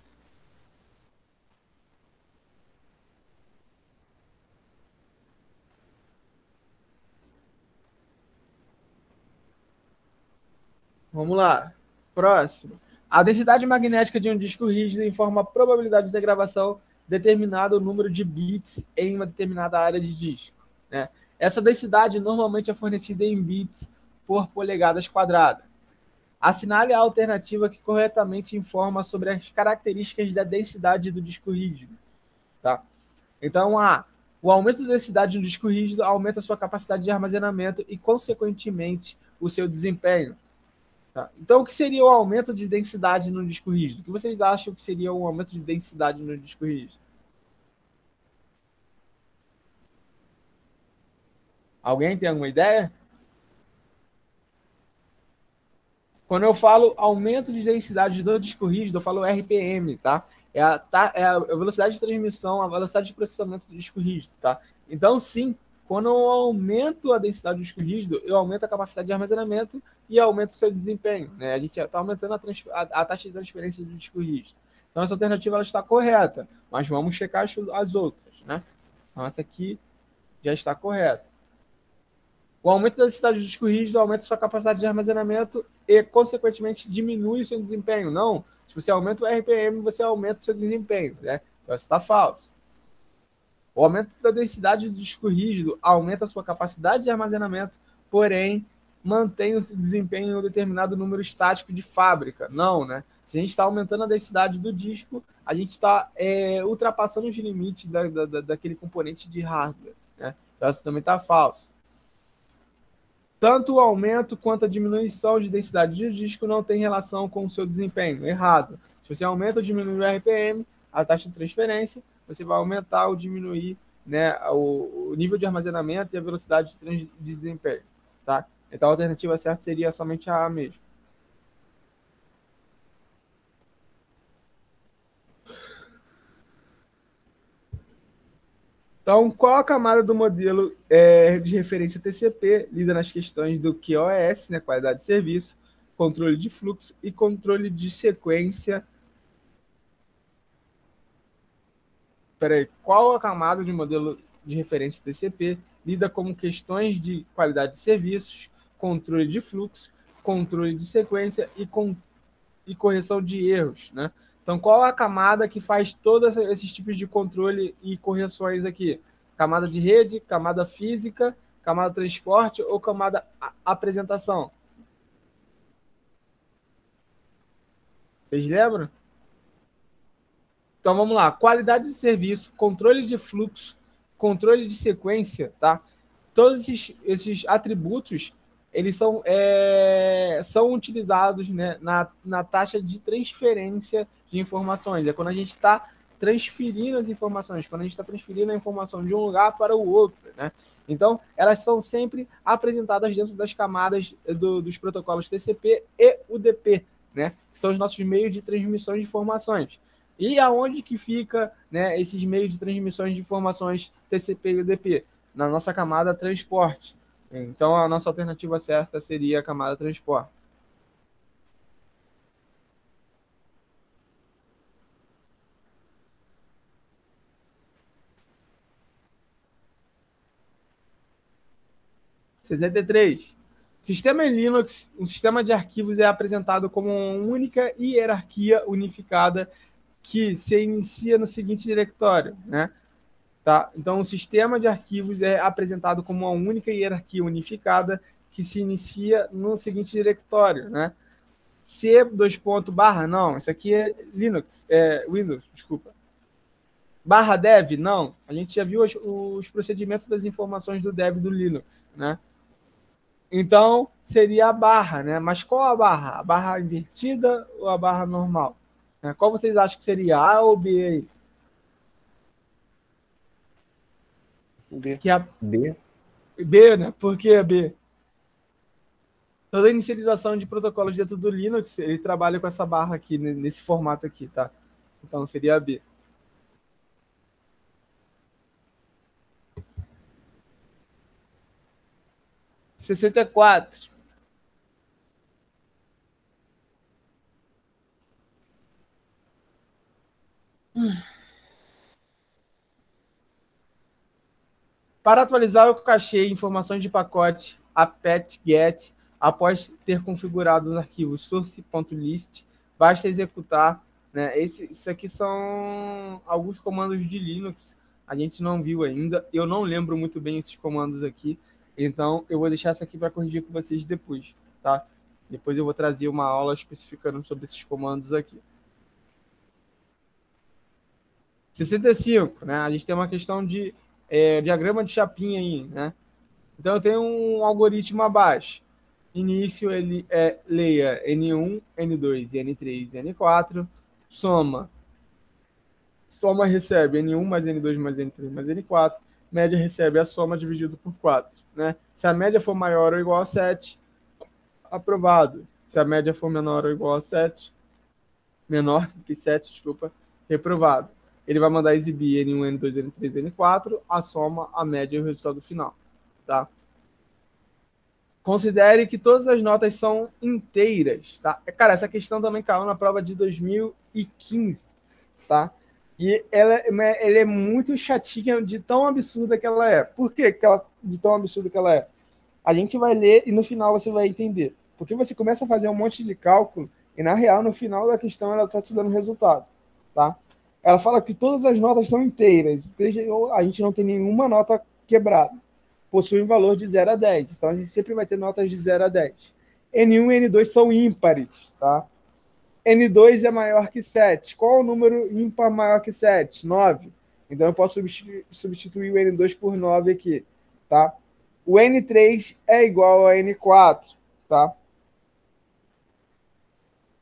Vamos lá. Próximo. A densidade magnética de um disco rígido informa a probabilidade de gravação determinado o número de bits em uma determinada área de disco, né? Essa densidade normalmente é fornecida em bits por polegadas quadradas. Assinale a alternativa que corretamente informa sobre as características da densidade do disco rígido, tá? Então, o aumento da densidade do disco rígido aumenta a sua capacidade de armazenamento e, consequentemente, o seu desempenho. Tá? Então, o que seria o aumento de densidade no disco rígido? O que vocês acham que seria o aumento de densidade no disco rígido? Alguém tem alguma ideia? Quando eu falo aumento de densidade do disco rígido, eu falo RPM, tá? É a velocidade de transmissão, a velocidade de processamento do disco rígido, tá? Então, sim, quando eu aumento a densidade do disco rígido, eu aumento a capacidade de armazenamento e aumento o seu desempenho, né? A gente está aumentando a taxa de transferência do disco rígido. Então, essa alternativa ela está correta, mas vamos checar as outras, né? Então, essa aqui já está correta. O aumento da densidade do disco rígido aumenta a sua capacidade de armazenamento e, consequentemente, diminui o seu desempenho. Não, se você aumenta o RPM, você aumenta o seu desempenho, né? Então, isso está falso. O aumento da densidade do disco rígido aumenta a sua capacidade de armazenamento, porém, mantém o desempenho em um determinado número estático de fábrica. Não, né? Se a gente está aumentando a densidade do disco, a gente está ultrapassando os limites daquele componente de hardware, né? Então, isso também está falso. Tanto o aumento quanto a diminuição de densidade de disco não tem relação com o seu desempenho. Errado. Se você aumenta ou diminui o RPM, a taxa de transferência, você vai aumentar ou diminuir, né, o nível de armazenamento e a velocidade de desempenho. Tá? Então a alternativa certa seria somente a A mesmo. Então, qual a camada do modelo de referência TCP lida nas questões do QoS, né, qualidade de serviço, controle de fluxo e controle de sequência? Peraí, qual a camada de modelo de referência TCP lida com questões de qualidade de serviços, controle de fluxo, controle de sequência e correção de erros, né? Então, qual a camada que faz todos esses tipos de controle e correções aqui? Camada de rede, camada física, camada transporte ou camada apresentação? Vocês lembram? Então, vamos lá. Qualidade de serviço, controle de fluxo, controle de sequência, tá? Todos esses atributos, eles são utilizados, né, na taxa de transferência de informações. É quando a gente está transferindo as informações, quando a gente está transferindo a informação de um lugar para o outro, né? Então, elas são sempre apresentadas dentro das camadas dos protocolos TCP e UDP, né? Que são os nossos meios de transmissão de informações. E aonde que fica, né, esses meios de transmissão de informações TCP e UDP? Na nossa camada transporte. Então, a nossa alternativa certa seria a camada transporte. (63) Sistema em Linux, um sistema de arquivos é apresentado como uma única hierarquia unificada que se inicia no seguinte diretório, né? Tá? Então, o sistema de arquivos é apresentado como uma única hierarquia unificada que se inicia no seguinte diretório, né? C /, não, isso aqui é Linux, Windows, desculpa. /dev, não, a gente já viu os procedimentos das informações do dev do Linux, né? Então, seria a barra, né? Mas qual a barra? A barra invertida ou a barra normal? Qual vocês acham que seria, A ou B aí? B. Que a B. B, né? Por que B? Toda a inicialização de protocolos dentro do Linux, ele trabalha com essa barra aqui, nesse formato aqui, tá? Então, seria a B. (64) Para atualizar o cache informações de pacote apt-get, após ter configurado os arquivos source.list, basta executar, né? Isso aqui são alguns comandos de Linux, a gente não viu ainda, eu não lembro muito bem esses comandos aqui, então eu vou deixar isso aqui para corrigir com vocês depois, tá? Depois eu vou trazer uma aula especificando sobre esses comandos aqui. 65, né? A gente tem uma questão de diagrama de chapinha aí, né? Então eu tenho um algoritmo abaixo. Início, ele leia N1, N2, N3, N4. Soma recebe N1 mais N2 mais N3 mais N4. Média recebe a soma dividido por 4, né? Se a média for maior ou igual a 7, aprovado. Se a média for menor ou igual a 7, menor que 7, desculpa, reprovado. Ele vai mandar exibir N1, N2, N3, N4, a soma, a média e o resultado final, tá? Considere que todas as notas são inteiras, tá? Cara, essa questão também caiu na prova de 2015, tá? E ela é muito chatinha de tão absurda que ela é. Por que de tão absurda que ela é? A gente vai ler e no final você vai entender. Porque você começa a fazer um monte de cálculo e, na real, no final da questão, ela está te dando resultado, tá? Ela fala que todas as notas são inteiras. A gente não tem nenhuma nota quebrada. Possui um valor de 0 a 10. Então, a gente sempre vai ter notas de 0 a 10. N1 e N2 são ímpares, tá? N2 é maior que 7. Qual é o número ímpar maior que 7? 9. Então, eu posso substituir o N2 por 9 aqui, tá? O N3 é igual a N4, tá?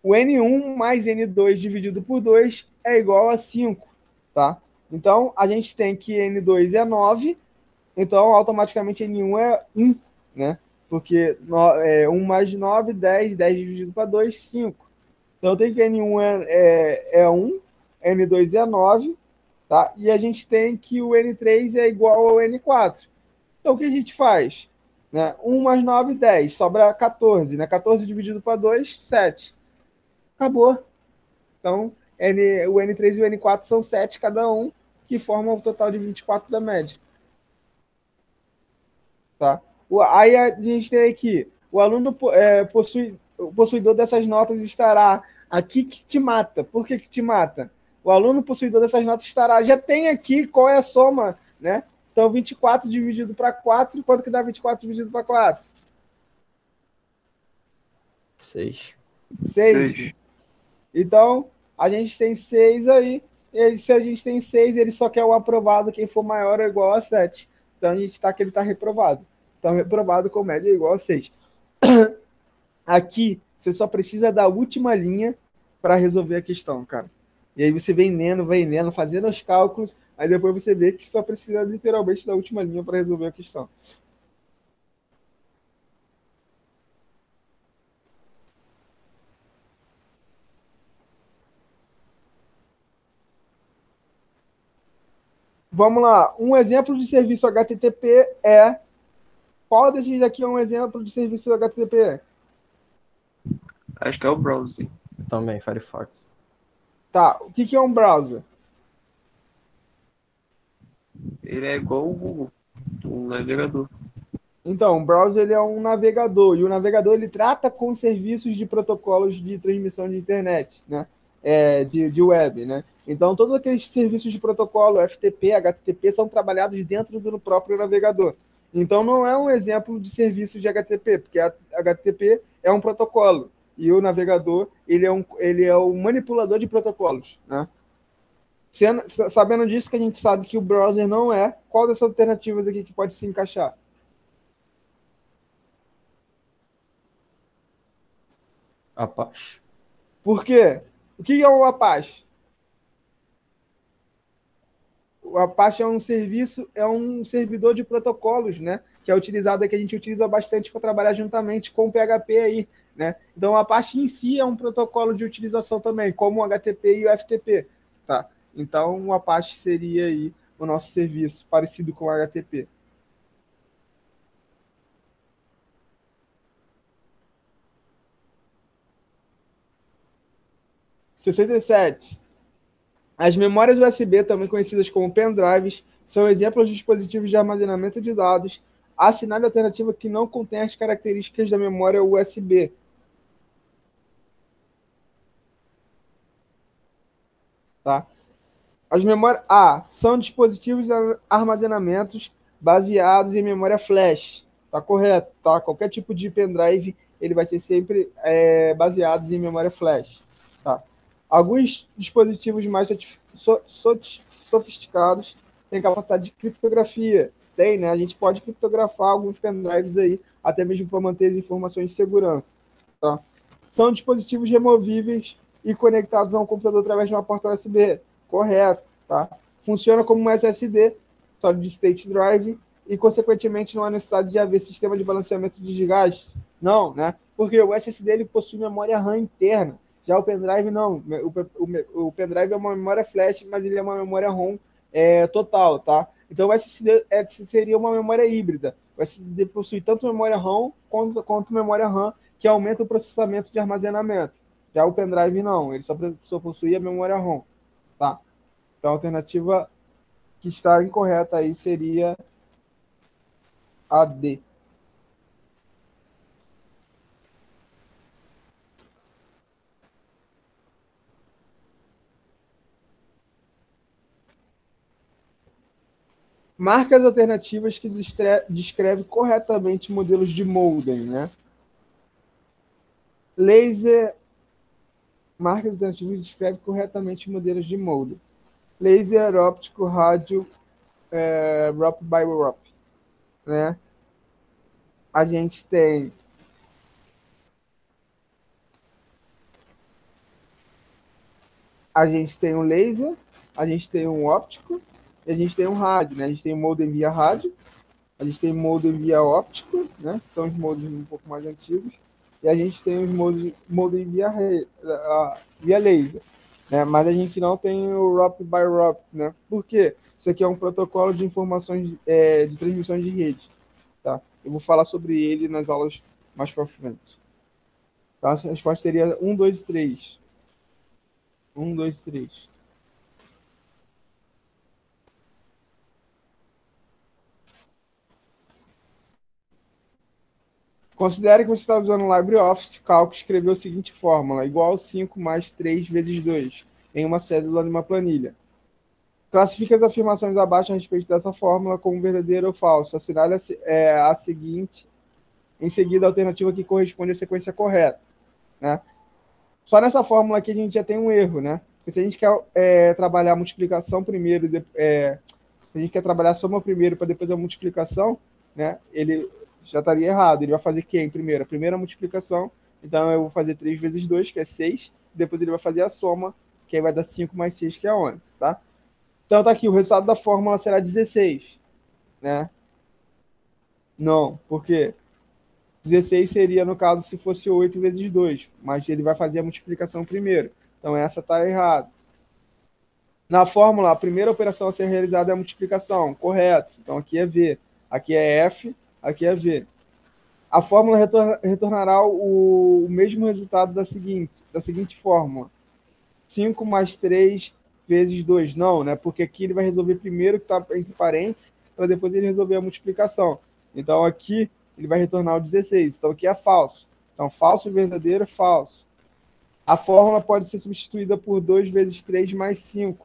O N1 mais N2 dividido por 2 é igual a 5, tá? Então, a gente tem que N2 é 9, então, automaticamente, N1 é 1, né? Porque 1 mais 9, 10, 10 dividido para 2, 5. Então, tem que N1 é 1, N2 é 9, tá? E a gente tem que o N3 é igual ao N4. Então, o que a gente faz? Né? 1 mais 9, 10, sobra 14, né? 14 dividido para 2, 7. Acabou. Então, o N3 e o N4 são 7 cada um, que formam o total de 24 da média. Tá? Aí a gente tem aqui, o aluno o possuidor dessas notas estará aqui que te mata. Por que te mata? O aluno possuidor dessas notas estará, já tem aqui qual é a soma, né? Então, 24 dividido para 4, quanto que dá 24 dividido para 4? 6. 6. Então, a gente tem 6 aí, e se a gente tem 6, ele só quer o aprovado, quem for maior ou igual a 7. Então, a gente está que ele está reprovado. Então, reprovado com média igual a 6. Aqui, você só precisa da última linha para resolver a questão, cara. E aí você vem lendo, fazendo os cálculos, aí depois você vê que só precisa literalmente da última linha para resolver a questão. Vamos lá. Um exemplo de serviço HTTP é... Qual desses aqui é um exemplo de serviço HTTP? Acho que é o browser. Também, Firefox. Tá. O que é um browser? Ele é igual o Google, um navegador. Então, o browser ele é um navegador, e o navegador ele trata com serviços de protocolos de transmissão de internet, né? De web, né? Então, todos aqueles serviços de protocolo, FTP, HTTP, são trabalhados dentro do próprio navegador. Então, não é um exemplo de serviço de HTTP, porque a HTTP é um protocolo, e o navegador ele é o manipulador de protocolos, né? Sabendo disso, que a gente sabe que o browser não é, qual das alternativas aqui que pode se encaixar? Apache. Por quê? O que é o Apache? O Apache é um serviço, é um servidor de protocolos, né? Que é utilizado, que a gente utiliza bastante para trabalhar juntamente com o PHP aí, né? Então o Apache em si é um protocolo de utilização também, como o HTTP e o FTP, tá? Então o Apache seria aí o nosso serviço, parecido com o HTTP. (67) As memórias USB, também conhecidas como pendrives, são exemplos de dispositivos de armazenamento de dados. Assinale a alternativa que não contém as características da memória USB. Tá? As memórias são dispositivos de armazenamentos baseados em memória flash. Tá correto, tá? Qualquer tipo de pendrive, ele vai ser sempre baseado em memória flash. Tá? Alguns dispositivos mais sofisticados têm capacidade de criptografia. Tem, né? A gente pode criptografar alguns pendrives aí, até mesmo para manter as informações de segurança. Tá? São dispositivos removíveis e conectados a um computador através de uma porta USB. Correto, tá? Funciona como um SSD, Solid State Drive, e, consequentemente, não há necessidade de haver sistema de balanceamento de desgaste. Não, né? Porque o SSD ele possui memória RAM interna. Já o pendrive, não. O pendrive é uma memória flash, mas ele é uma memória ROM total, tá? Então, o SSD seria uma memória híbrida. O SSD possui tanto memória ROM quanto memória RAM, que aumenta o processamento de armazenamento. Já o pendrive, não. Ele só possui a memória ROM, tá? Então, a alternativa que está incorreta aí seria a D. Marca as alternativas que descreve corretamente modelos de modem, né? Laser. Marca as alternativas que descreve corretamente modelos de modem. Laser, óptico, rádio, ROP by ROP, né? A gente tem um laser, a gente tem um óptico e a gente tem um rádio, né? A gente tem um modem via rádio, a gente tem um modem via óptico, né? Que são os modems um pouco mais antigos, e a gente tem os modem via laser, né? Mas a gente não tem o ROP by ROP, né? Por quê? Isso aqui é um protocolo de informações de transmissão de rede, tá? Eu vou falar sobre ele nas aulas mais para frente. Então, a resposta seria 1, 2 e 3. 1, 2, 3. Considere que você está usando o LibreOffice Calc e escreveu a seguinte fórmula: igual 5 mais 3 vezes 2, em uma célula de uma planilha. Classifique as afirmações abaixo a respeito dessa fórmula como verdadeira ou falsa. Assinale a seguinte, em seguida a alternativa que corresponde à sequência correta, né? Só nessa fórmula aqui a gente já tem um erro, né? Porque se a gente quer trabalhar a multiplicação primeiro, se a gente quer trabalhar a soma primeiro para depois a multiplicação, né? já estaria errado. Ele vai fazer quem primeiro? A primeira multiplicação. Então, eu vou fazer 3 vezes 2, que é 6. Depois ele vai fazer a soma, que aí vai dar 5 mais 6, que é 11, tá? Então, tá aqui, o resultado da fórmula será 16, né? Não, por quê? 16 seria, no caso, se fosse 8 vezes 2, mas ele vai fazer a multiplicação primeiro. Então, essa está errada. Na fórmula, a primeira operação a ser realizada é a multiplicação, correto. Então, aqui é V, aqui é F, aqui é V. A fórmula retornará o mesmo resultado da seguinte fórmula. 5 mais 3 vezes 2. Não, né? Porque aqui ele vai resolver primeiro, que está entre parênteses, para depois ele resolver a multiplicação. Então, aqui ele vai retornar o 16. Então, aqui é falso. Então, falso, verdadeiro, falso. A fórmula pode ser substituída por 2 vezes 3 mais 5.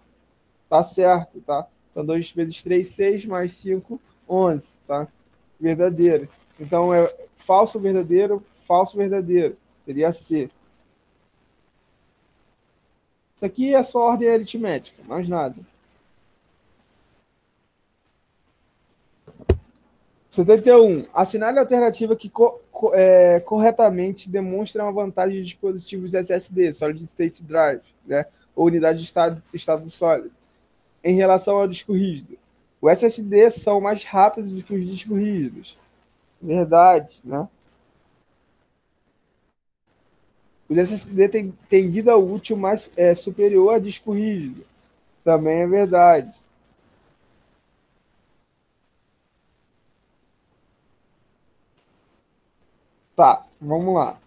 Tá certo, tá? Então, 2 vezes 3, 6, mais 5, 11, tá? Verdadeiro. Então, é falso, verdadeiro, falso, verdadeiro. Seria C. Isso aqui é só ordem aritmética, mais nada. 71. Assinale a alternativa que corretamente demonstra uma vantagem de dispositivos SSD, Solid State Drive, né? Ou unidade de estado sólido, em relação ao disco rígido. Os SSD são mais rápidos do que os discos rígidos. Verdade, né? Os SSD têm vida útil mais superior a disco rígido. Também é verdade. Tá, vamos lá.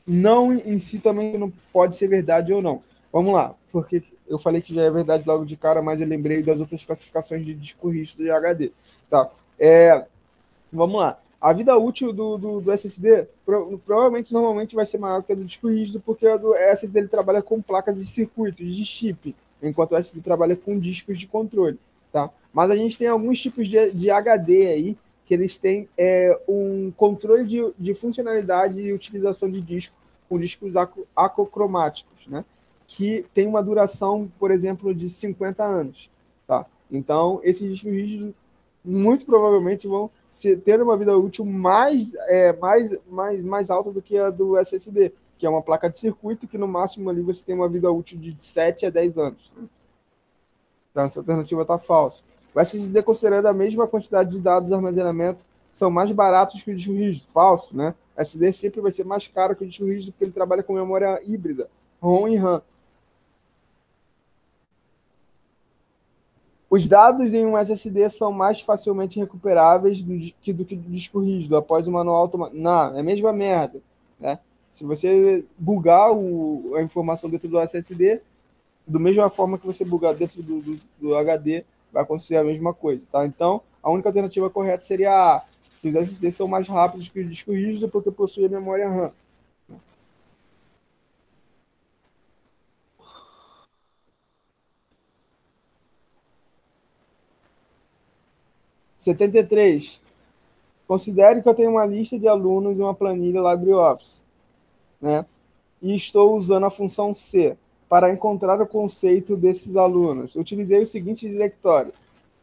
Não em si também não pode ser verdade ou não. Vamos lá, porque eu falei que já é verdade logo de cara, mas eu lembrei das outras classificações de disco rígido de HD. Tá. Vamos lá. A vida útil do SSD provavelmente, normalmente, vai ser maior que a do disco rígido, porque a do SSD ele trabalha com placas de circuitos, de chip, enquanto o SSD trabalha com discos de controle. Tá? Mas a gente tem alguns tipos de HD aí, que eles têm um controle de funcionalidade e utilização de disco, com discos acocromáticos, né? Que tem uma duração, por exemplo, de 50 anos. Tá? Então, esses discos rígidos, muito provavelmente, vão ter uma vida útil mais alta do que a do SSD, que é uma placa de circuito que, no máximo, ali você tem uma vida útil de 7 a 10 anos. Né? Então, essa alternativa está falsa. O SSD, considerando a mesma quantidade de dados de armazenamento, são mais baratos que o disco rígido. Falso, né? O SSD sempre vai ser mais caro que o disco rígido, porque ele trabalha com memória híbrida, ROM e RAM. Os dados em um SSD são mais facilmente recuperáveis do que do disco rígido, após o manual automático. Não, é a mesma merda. Né? Se você bugar a informação dentro do SSD, da mesma forma que você bugar dentro do HD, vai acontecer a mesma coisa. Tá? Então, a única alternativa correta seria A. Que os SSDs são mais rápidos que o disco rígido porque possuem memória RAM. 73. Considere que eu tenho uma lista de alunos e uma planilha LibreOffice, né? E estou usando a função C para encontrar o conceito desses alunos. Utilizei o seguinte diretório.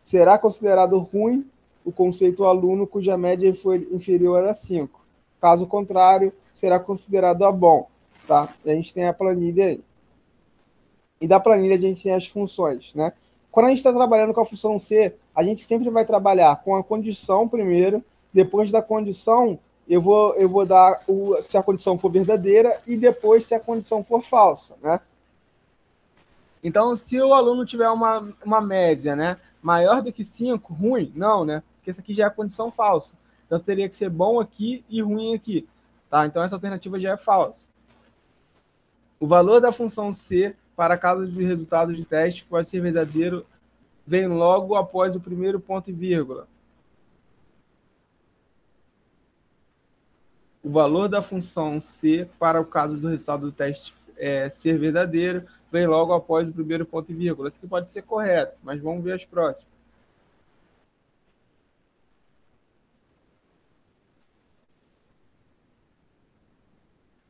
Será considerado ruim o conceito aluno cuja média foi inferior a 5. Caso contrário, será considerado a bom. Tá? E a gente tem a planilha aí. E da planilha a gente tem as funções, né? Quando a gente está trabalhando com a função C, a gente sempre vai trabalhar com a condição primeiro, depois da condição, eu vou dar se a condição for verdadeira e depois se a condição for falsa, né? Então, se o aluno tiver uma média, né, maior do que 5, ruim, não, né? Porque isso aqui já é a condição falsa. Então, teria que ser bom aqui e ruim aqui. Tá? Então, essa alternativa já é falsa. O valor da função C para cada dos resultados de teste que pode ser verdadeiro vem logo após o primeiro ponto e vírgula. O valor da função C para o caso do resultado do teste ser verdadeiro vem logo após o primeiro ponto e vírgula. Isso aqui pode ser correto, mas vamos ver as próximas.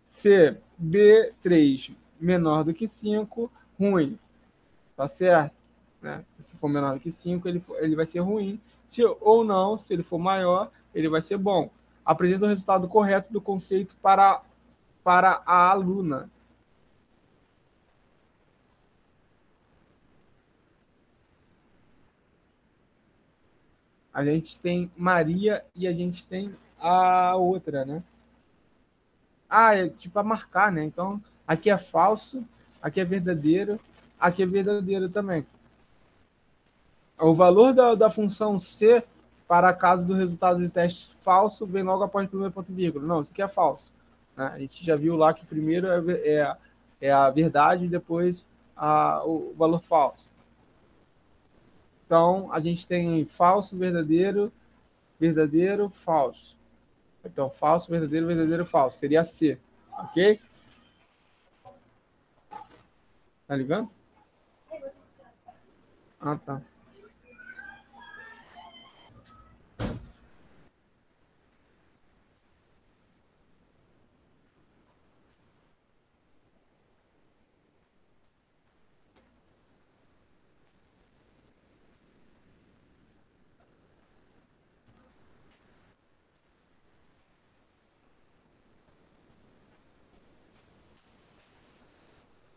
C, B3 menor do que 5, ruim. Tá certo? Né? Se for menor do que 5, ele vai ser ruim. Se ou não, se ele for maior, ele vai ser bom. Apresenta o resultado correto do conceito para a aluna. A gente tem Maria e a gente tem a outra, né? É tipo a marcar, né? Então, aqui é falso, aqui é verdadeiro também. O valor da função C para caso do resultado de teste falso vem logo após o primeiro ponto e vírgula. Não, isso aqui é falso. Né? A gente já viu lá que primeiro é a verdade e depois o valor falso. Então, a gente tem falso, verdadeiro, verdadeiro, falso. Então, falso, verdadeiro, verdadeiro, falso. Seria C. Ok? Tá ligando? Tá.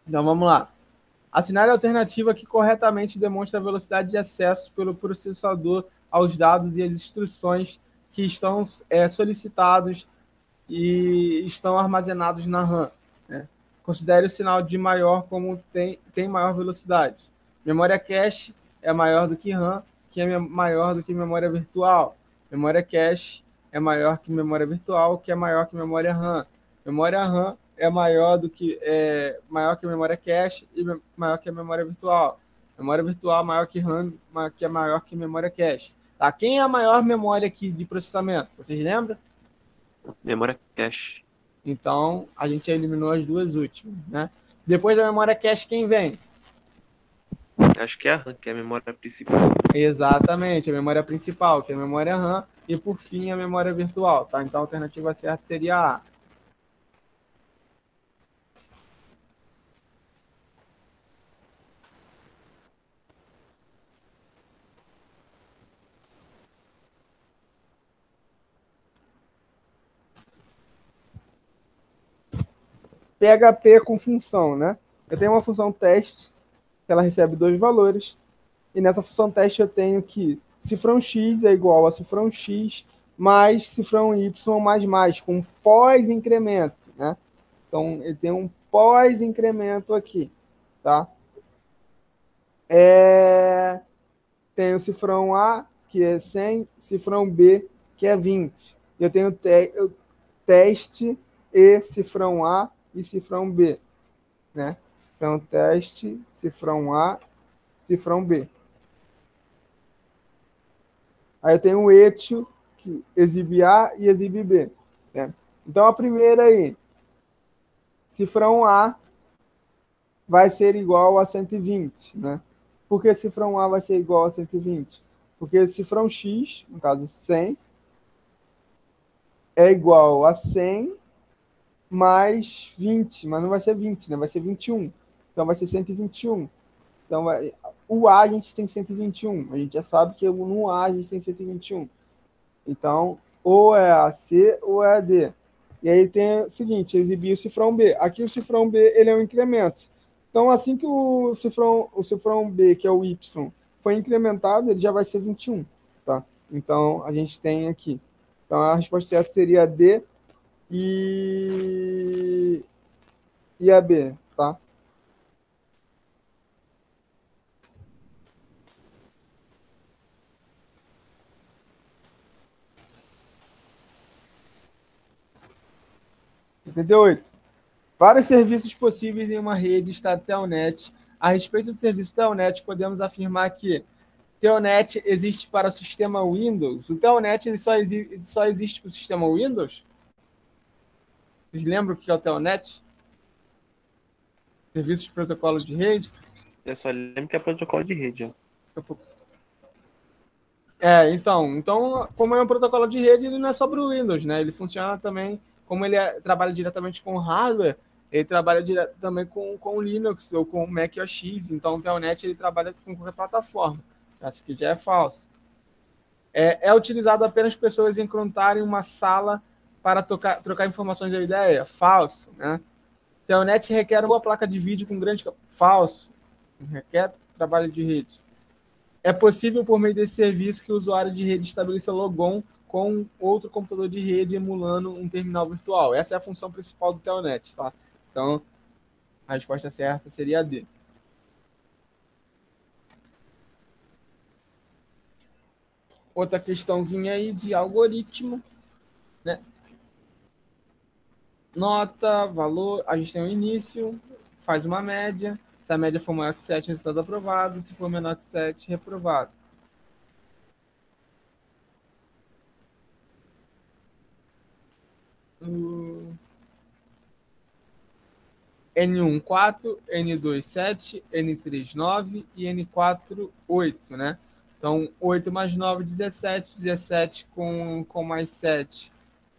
Então, vamos lá. Assinale a alternativa que corretamente demonstra a velocidade de acesso pelo processador aos dados e as instruções que estão solicitados e estão armazenados na RAM. Né? Considere o sinal de maior como tem maior velocidade. Memória cache é maior do que RAM, que é maior do que memória virtual. Memória cache é maior que memória virtual, que é maior que memória RAM. Memória RAM é maior que memória cache e maior que a memória virtual. Memória virtual maior que RAM, que é maior que memória cache. Tá? Quem é a maior memória aqui de processamento? Vocês lembram? Memória cache. Então, a gente eliminou as duas últimas, né? Depois da memória cache, quem vem? Acho que é a RAM, que é a memória principal. Exatamente, a memória principal, que é a memória RAM, e por fim a memória virtual, tá? Então a alternativa certa seria A. PHP com função, né? Eu tenho uma função teste, que ela recebe 2 valores, e nessa função teste eu tenho que cifrão x é igual a cifrão x mais cifrão y mais, com pós-incremento, né? Então, ele tem um pós-incremento aqui, tá? Tem o cifrão A, que é 100, cifrão B, que é 20. Eu tenho teste e cifrão A e cifrão B, né? Então, teste, cifrão A, cifrão B. Aí eu tenho o etio, que exibe A e exibe B, né? Então, a primeira aí, cifrão A vai ser igual a 120, né? Por que cifrão A vai ser igual a 120? Porque cifrão X, no caso 100, é igual a 100 mais 20, mas não vai ser 20, né? Vai ser 21. Então vai ser 121. Então o A a gente tem 121. A gente já sabe que no A a gente tem 121. Então, ou é a C ou é a D. E aí tem o seguinte, exibir o cifrão B. Aqui o cifrão B ele é um incremento. Então, assim que o cifrão B, que é o Y, foi incrementado, ele já vai ser 21. Tá? Então, a gente tem aqui. Então, a resposta certa seria a D e a B. Tá? Entendeu? Vários serviços possíveis em uma rede está Telnet. A respeito do serviço Telnet, podemos afirmar que Telnet existe para o sistema Windows. O Telnet ele só existe para o sistema Windows? Vocês lembram o que é o Telnet? Serviço de protocolo de rede? Eu só lembro que é protocolo de rede, ó. Então, como é um protocolo de rede, ele não é só para o Windows, né? Ele funciona também, como ele trabalha diretamente com hardware, ele trabalha também com Linux ou com Mac OS. Então, o Telnet ele trabalha com qualquer plataforma. Essa aqui já é falso. É utilizado apenas pessoas encontrarem uma sala para trocar informações da ideia? Falso, né? Telnet requer uma boa placa de vídeo com grande... Falso. Requer trabalho de rede. É possível, por meio desse serviço, que o usuário de rede estabeleça logon com outro computador de rede emulando um terminal virtual. Essa é a função principal do Telnet, tá? Então, a resposta certa seria a D. Outra questãozinha aí de algoritmo, né? Nota, valor, a gente tem um início, faz uma média. Se a média for maior que 7, resultado aprovado. Se for menor que 7, reprovado. N1, 4, N2, 7, N3, 9 e N4, 8, né? Então, 8 mais 9, 17. 17 com mais 7,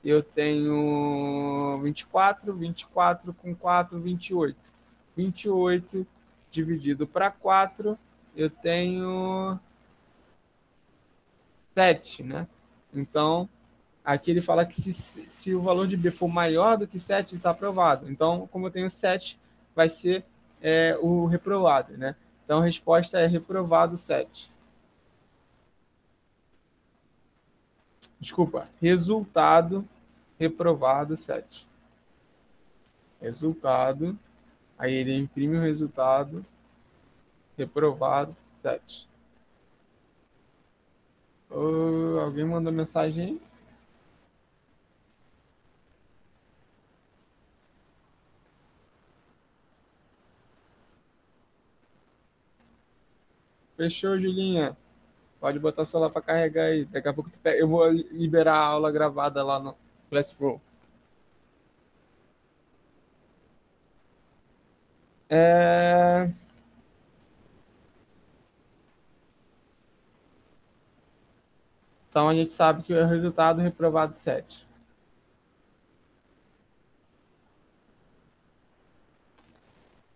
eu tenho 24. 24 com 4, 28. 28 dividido para 4, eu tenho 7, né? Então, aqui ele fala que se o valor de B for maior do que 7, ele está aprovado. Então, como eu tenho 7, vai ser o reprovado, né? Então, a resposta é reprovado 7. Desculpa, resultado reprovado 7. Resultado, aí ele imprime o resultado, reprovado 7. Alguém mandou mensagem aí? Fechou, Julinha. Pode botar o celular para carregar aí. Daqui a pouco eu vou liberar a aula gravada lá no Classroom. Então, a gente sabe que o resultado é reprovado 7.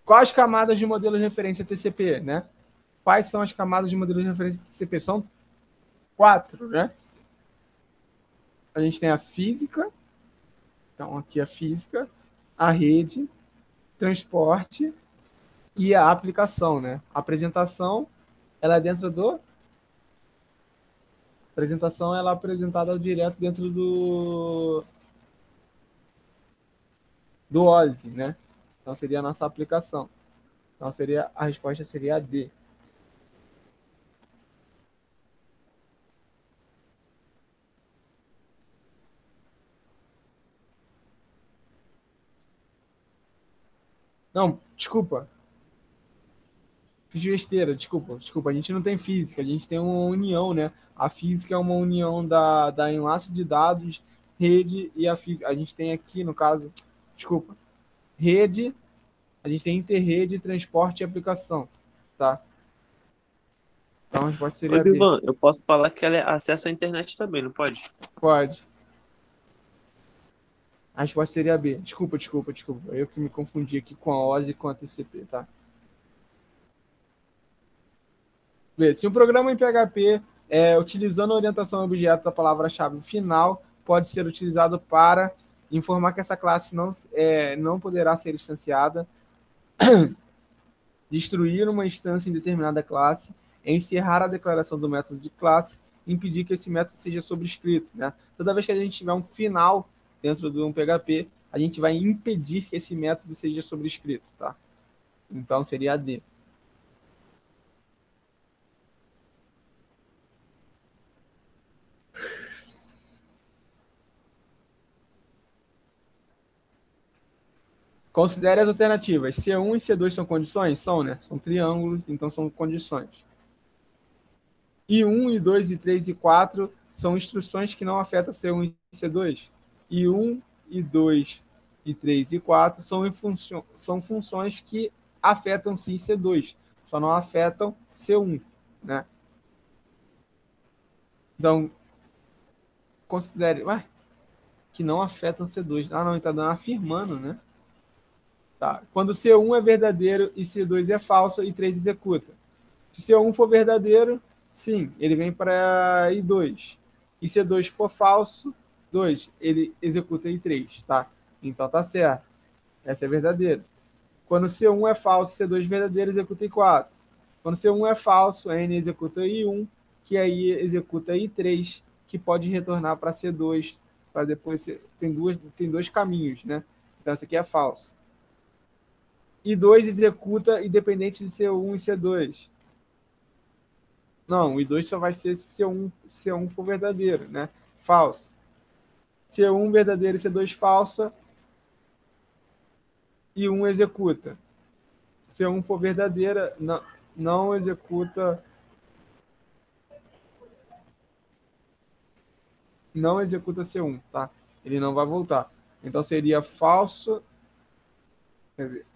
Quais camadas de modelo de referência TCP, né? Quais são as camadas de modelo de referência TCP? São 4, né? A gente tem a física. Então, aqui a física, a rede, transporte e a aplicação, né? A apresentação, ela é dentro do... A apresentação, ela é apresentada direto dentro do OSI, né? Então, seria a nossa aplicação. Então, a resposta seria a D. Não, desculpa. Fiz besteira, desculpa. A gente não tem física, a gente tem uma união, né? A física é uma união da enlace de dados, rede e a física. A gente tem aqui, no caso, desculpa, rede, a gente tem interrede, transporte e aplicação, tá? Então a resposta seria Oi, Ivan, eu posso falar que ela é acesso à internet também, não pode? Pode. A resposta seria B. Desculpa. Eu que me confundi aqui com a OSI e com a TCP, tá? B. Se um programa em PHP, utilizando a orientação a objeto da palavra-chave final, pode ser utilizado para informar que essa classe não poderá ser instanciada, destruir uma instância em determinada classe, encerrar a declaração do método de classe, impedir que esse método seja sobrescrito, né? Toda vez que a gente tiver um final dentro de um PHP, a gente vai impedir que esse método seja sobrescrito, tá? Então, seria a D. Considere as alternativas. C1 e C2 são condições? São, né? São triângulos, então são condições. I1, I2, I3 e 4 são instruções que não afetam C1 e C2. I1, I2, I3 e 4 são funções que afetam sim C2, só não afetam C1, né? Então, considere que não afetam C2. Ah, não, ele está afirmando, né? Tá. Quando C1 é verdadeiro e C2 é falso, I3 executa. Se C1 for verdadeiro, Sim, ele vem para I2. E se 2 for falso, 2, ele executa I3, tá? Então tá certo. Essa é verdadeira. Quando C1 é falso, C2 verdadeiro, executa I4. Quando C1 é falso, N executa I1, que aí executa I3, que pode retornar para C2, para depois tem dois caminhos, né? Então esse aqui é falso. I2 executa independente de C1 e C2. Não, o I2 só vai ser se C1 for verdadeiro, né? Falso. C1 verdadeiro e C2 falsa, I1 executa. C1 for verdadeira, não executa. Não executa C1, tá? Ele não vai voltar. Então seria falso, quer dizer,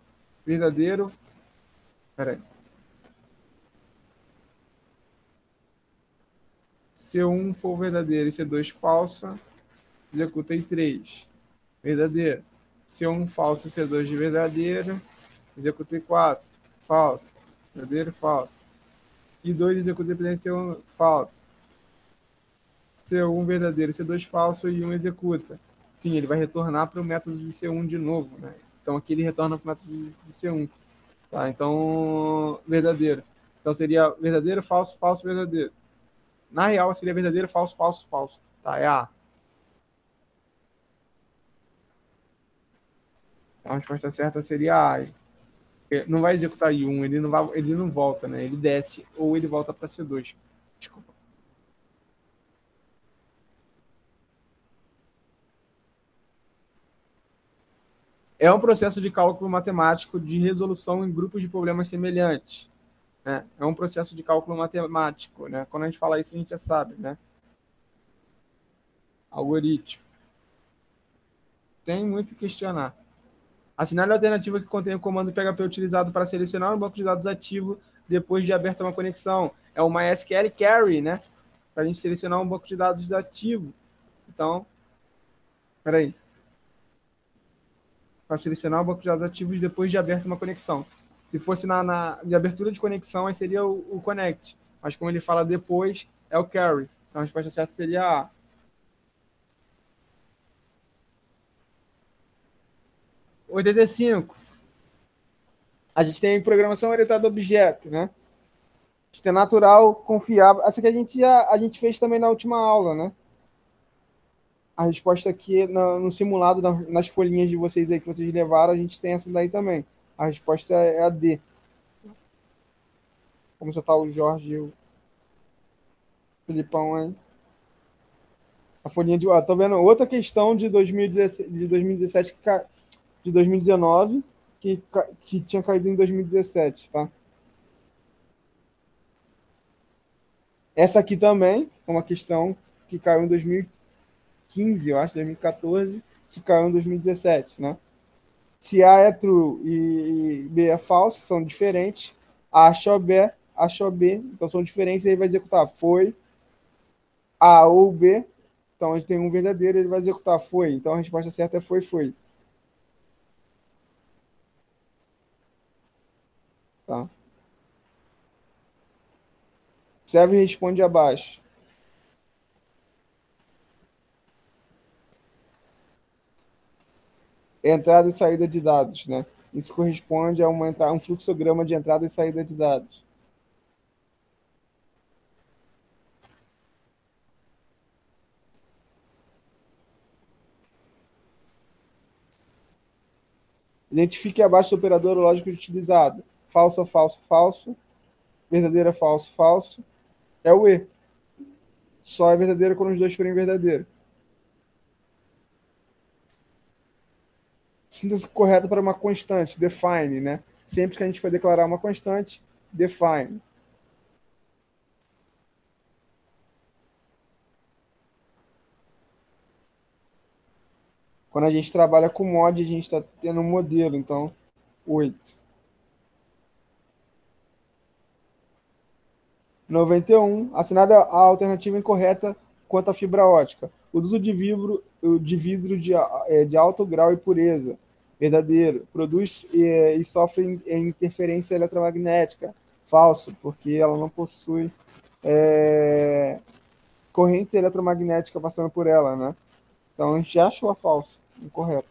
verdadeiro. Peraí. C1 for verdadeiro e C2 falsa, executa I3. Verdadeiro. C1 falso e C2 de verdadeiro, executa I4. Falso. Verdadeiro, falso. I2 executa independente de C1 falso. C1 verdadeiro, C2 falso e I1 executa. Sim, ele vai retornar para o método de C1 de novo, né? Então aqui ele retorna para o método de C1. Tá? Então, verdadeiro. Então seria verdadeiro, falso, falso, verdadeiro. Na real, seria verdadeiro, falso, falso, falso. Tá, é A. Então a resposta certa seria A. Não vai executar I1, ele não volta, né? Ele desce ou ele volta para C2. Desculpa. É um processo de cálculo matemático de resolução em grupos de problemas semelhantes. Né? É um processo de cálculo matemático. Né? Quando a gente fala isso, a gente já sabe. Né? Algoritmo. Tem muito que questionar. Assinale a alternativa que contém o comando PHP utilizado para selecionar um banco de dados ativo depois de aberta uma conexão. É o MySQL Query, né? Para a gente selecionar um banco de dados ativo. Então, peraí. Para selecionar o banco de dados ativos depois de aberta uma conexão. Se fosse de abertura de conexão, aí seria o connect. Mas como ele fala depois, é o carry. Então a resposta certa seria A. O 85. A gente tem programação orientada a objeto, né? Isto é natural, confiável. Essa que a gente fez também na última aula, né? A resposta aqui no simulado, nas folhinhas de vocês aí que vocês levaram, a gente tem essa daí também. A resposta é a D. Como só tá o Jorge e o Filipão aí. A folhinha de... Ó, tô vendo outra questão de 2017, de 2019, que tinha caído em 2017, tá? Essa aqui também é uma questão que caiu em 2015, eu acho, 2014, que caiu em 2017, né? Se A é true e B é falso, são diferentes. A achou B, então são diferentes, ele vai executar foi. A ou B, então a gente tem um verdadeiro, ele vai executar foi. Então a resposta certa é foi. Tá? Observe e responde abaixo. Entrada e saída de dados, né? Isso corresponde a um fluxograma de entrada e saída de dados. Identifique abaixo do operador lógico utilizado. Falso, falso, falso. Verdadeiro, falso, falso. É o E. Só é verdadeiro quando os dois forem verdadeiros. Síntese correta para uma constante, define, né? Sempre que a gente for declarar uma constante, define. Quando a gente trabalha com mod, a gente está tendo um modelo, então, 8. 91. Assinada a alternativa incorreta quanto à fibra ótica. O uso de vidro de alto grau e pureza. Verdadeiro. Produz e sofre interferência eletromagnética. Falso, porque ela não possui correntes eletromagnéticas passando por ela, né? Então a gente já achou a falsa, incorreto.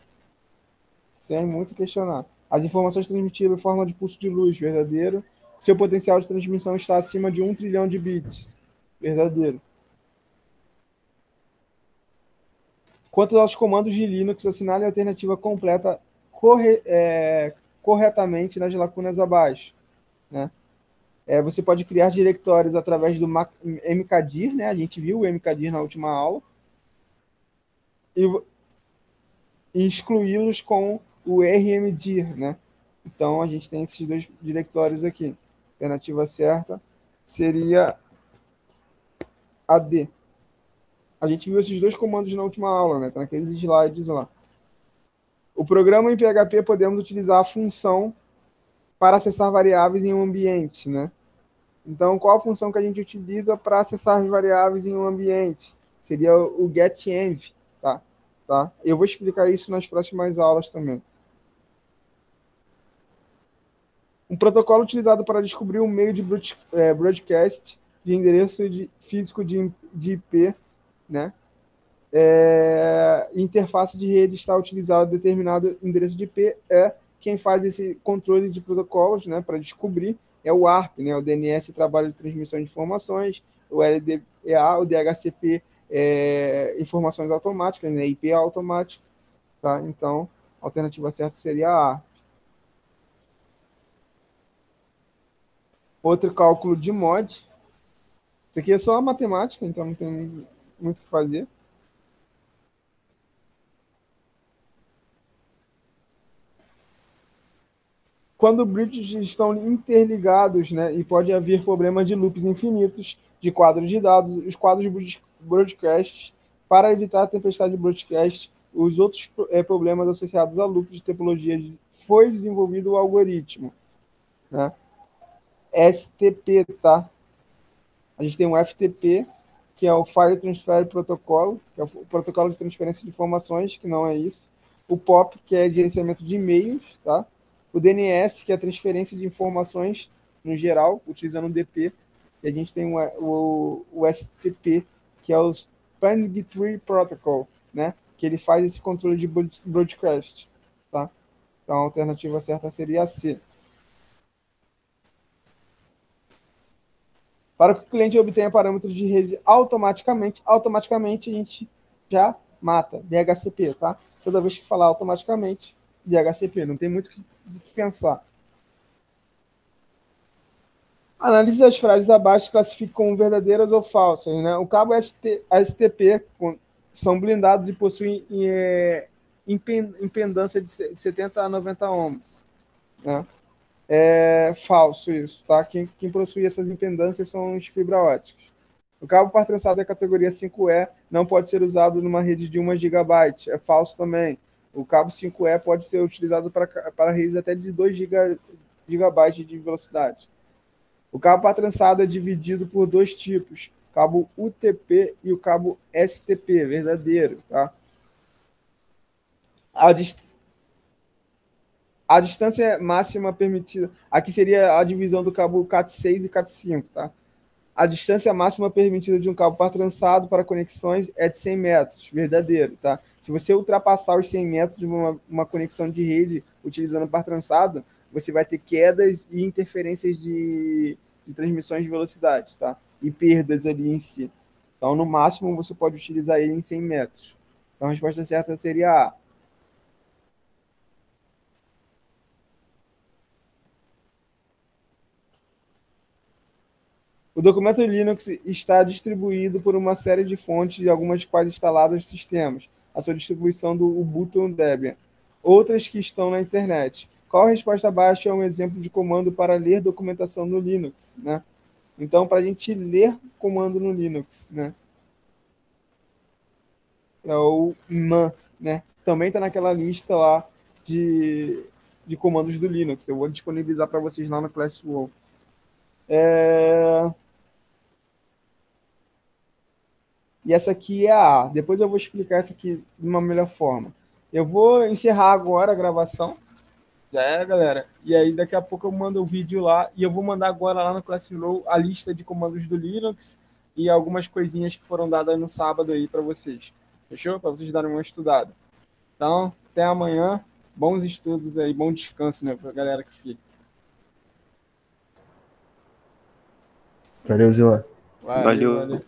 Sem muito questionar. As informações transmitidas em forma de pulso de luz, verdadeiro. Seu potencial de transmissão está acima de 1 trilhão de bits, verdadeiro. Quanto aos comandos de Linux, assinale a alternativa completa corretamente nas lacunas abaixo, né? Você pode criar diretórios através do mkdir, né? A gente viu o mkdir na última aula. E excluí-los com o rmdir, né? Então, a gente tem esses dois diretórios aqui. A alternativa certa seria a D. A gente viu esses dois comandos na última aula, né? Tá naqueles slides lá. O programa em PHP podemos utilizar a função para acessar variáveis em um ambiente, né? Então, qual a função que a gente utiliza para acessar as variáveis em um ambiente? Seria o getenv, tá? Eu vou explicar isso nas próximas aulas também. Um protocolo utilizado para descobrir um meio de broadcast de endereço físico de IP, né? Interface de rede está utilizado determinado endereço de IP. Quem faz esse controle de protocolos, né, para descobrir é o ARP, né? O DNS, trabalho de transmissão de informações, o LDA, o DHCP, informações automáticas, né? IP automático, tá? Então, a alternativa certa seria a ARP. Outro cálculo de mod. Isso aqui é só a matemática, então não tem muito o que fazer. Quando bridges estão interligados, né, e pode haver problemas de loops infinitos de quadros de dados, os quadros broadcast, para evitar a tempestade de broadcast, os outros problemas associados a loops de topologia, foi desenvolvido o algoritmo, né? STP, tá? A gente tem um FTP, que é o File Transfer Protocol, que é o protocolo de transferência de informações, que não é isso. O POP, que é gerenciamento de e-mails, tá? O DNS, que é a transferência de informações no geral, utilizando o DP. E a gente tem o STP, que é o Spanning Tree Protocol, né? Que ele faz esse controle de broadcast, tá? Então a alternativa certa seria a C. Para que o cliente obtenha parâmetros de rede automaticamente a gente já mata DHCP, tá? Toda vez que falar automaticamente, DHCP, não tem muito o que pensar. Analise as frases abaixo, classifique como verdadeiras ou falsas, né? O cabo STP são blindados e possuem impedância de 70 a 90 ohms, né? É falso isso, tá? Quem possui essas impedâncias são os fibra óticos. O cabo par trançado da categoria 5E não pode ser usado numa rede de 1 GB. É falso também. O cabo 5E pode ser utilizado para redes até de 2 GB de velocidade. O cabo par trançado é dividido por dois tipos, cabo UTP e o cabo STP, verdadeiro, tá? A distância máxima permitida, aqui seria a divisão do cabo CAT6 e CAT5, tá? A distância máxima permitida de um cabo par trançado para conexões é de 100 metros, verdadeiro, tá? Se você ultrapassar os 100 metros de uma conexão de rede utilizando par trançado, você vai ter quedas e interferências de transmissões de velocidade, tá? E perdas ali em si. Então, no máximo, você pode utilizar ele em 100 metros. Então, a resposta certa seria A. O documento Linux está distribuído por uma série de fontes e algumas quais instaladas nos sistemas. A sua distribuição do Ubuntu Debian. Outras que estão na internet. Qual a resposta abaixo é um exemplo de comando para ler documentação no Linux, né? Então, para a gente ler comando no Linux, né? É o man, né? Também está naquela lista lá de comandos do Linux. Eu vou disponibilizar para vocês lá no Classroom. E essa aqui é a A. Depois eu vou explicar essa aqui de uma melhor forma. Eu vou encerrar agora a gravação, Já é, galera. E aí daqui a pouco eu mando o vídeo lá e eu vou mandar agora lá no Classroom a lista de comandos do Linux e algumas coisinhas que foram dadas no sábado aí para vocês. Fechou? Para vocês darem uma estudada. Então, até amanhã. Bons estudos aí, bom descanso, né, pra galera que fica. Valeu, Zilma. Valeu. Valeu.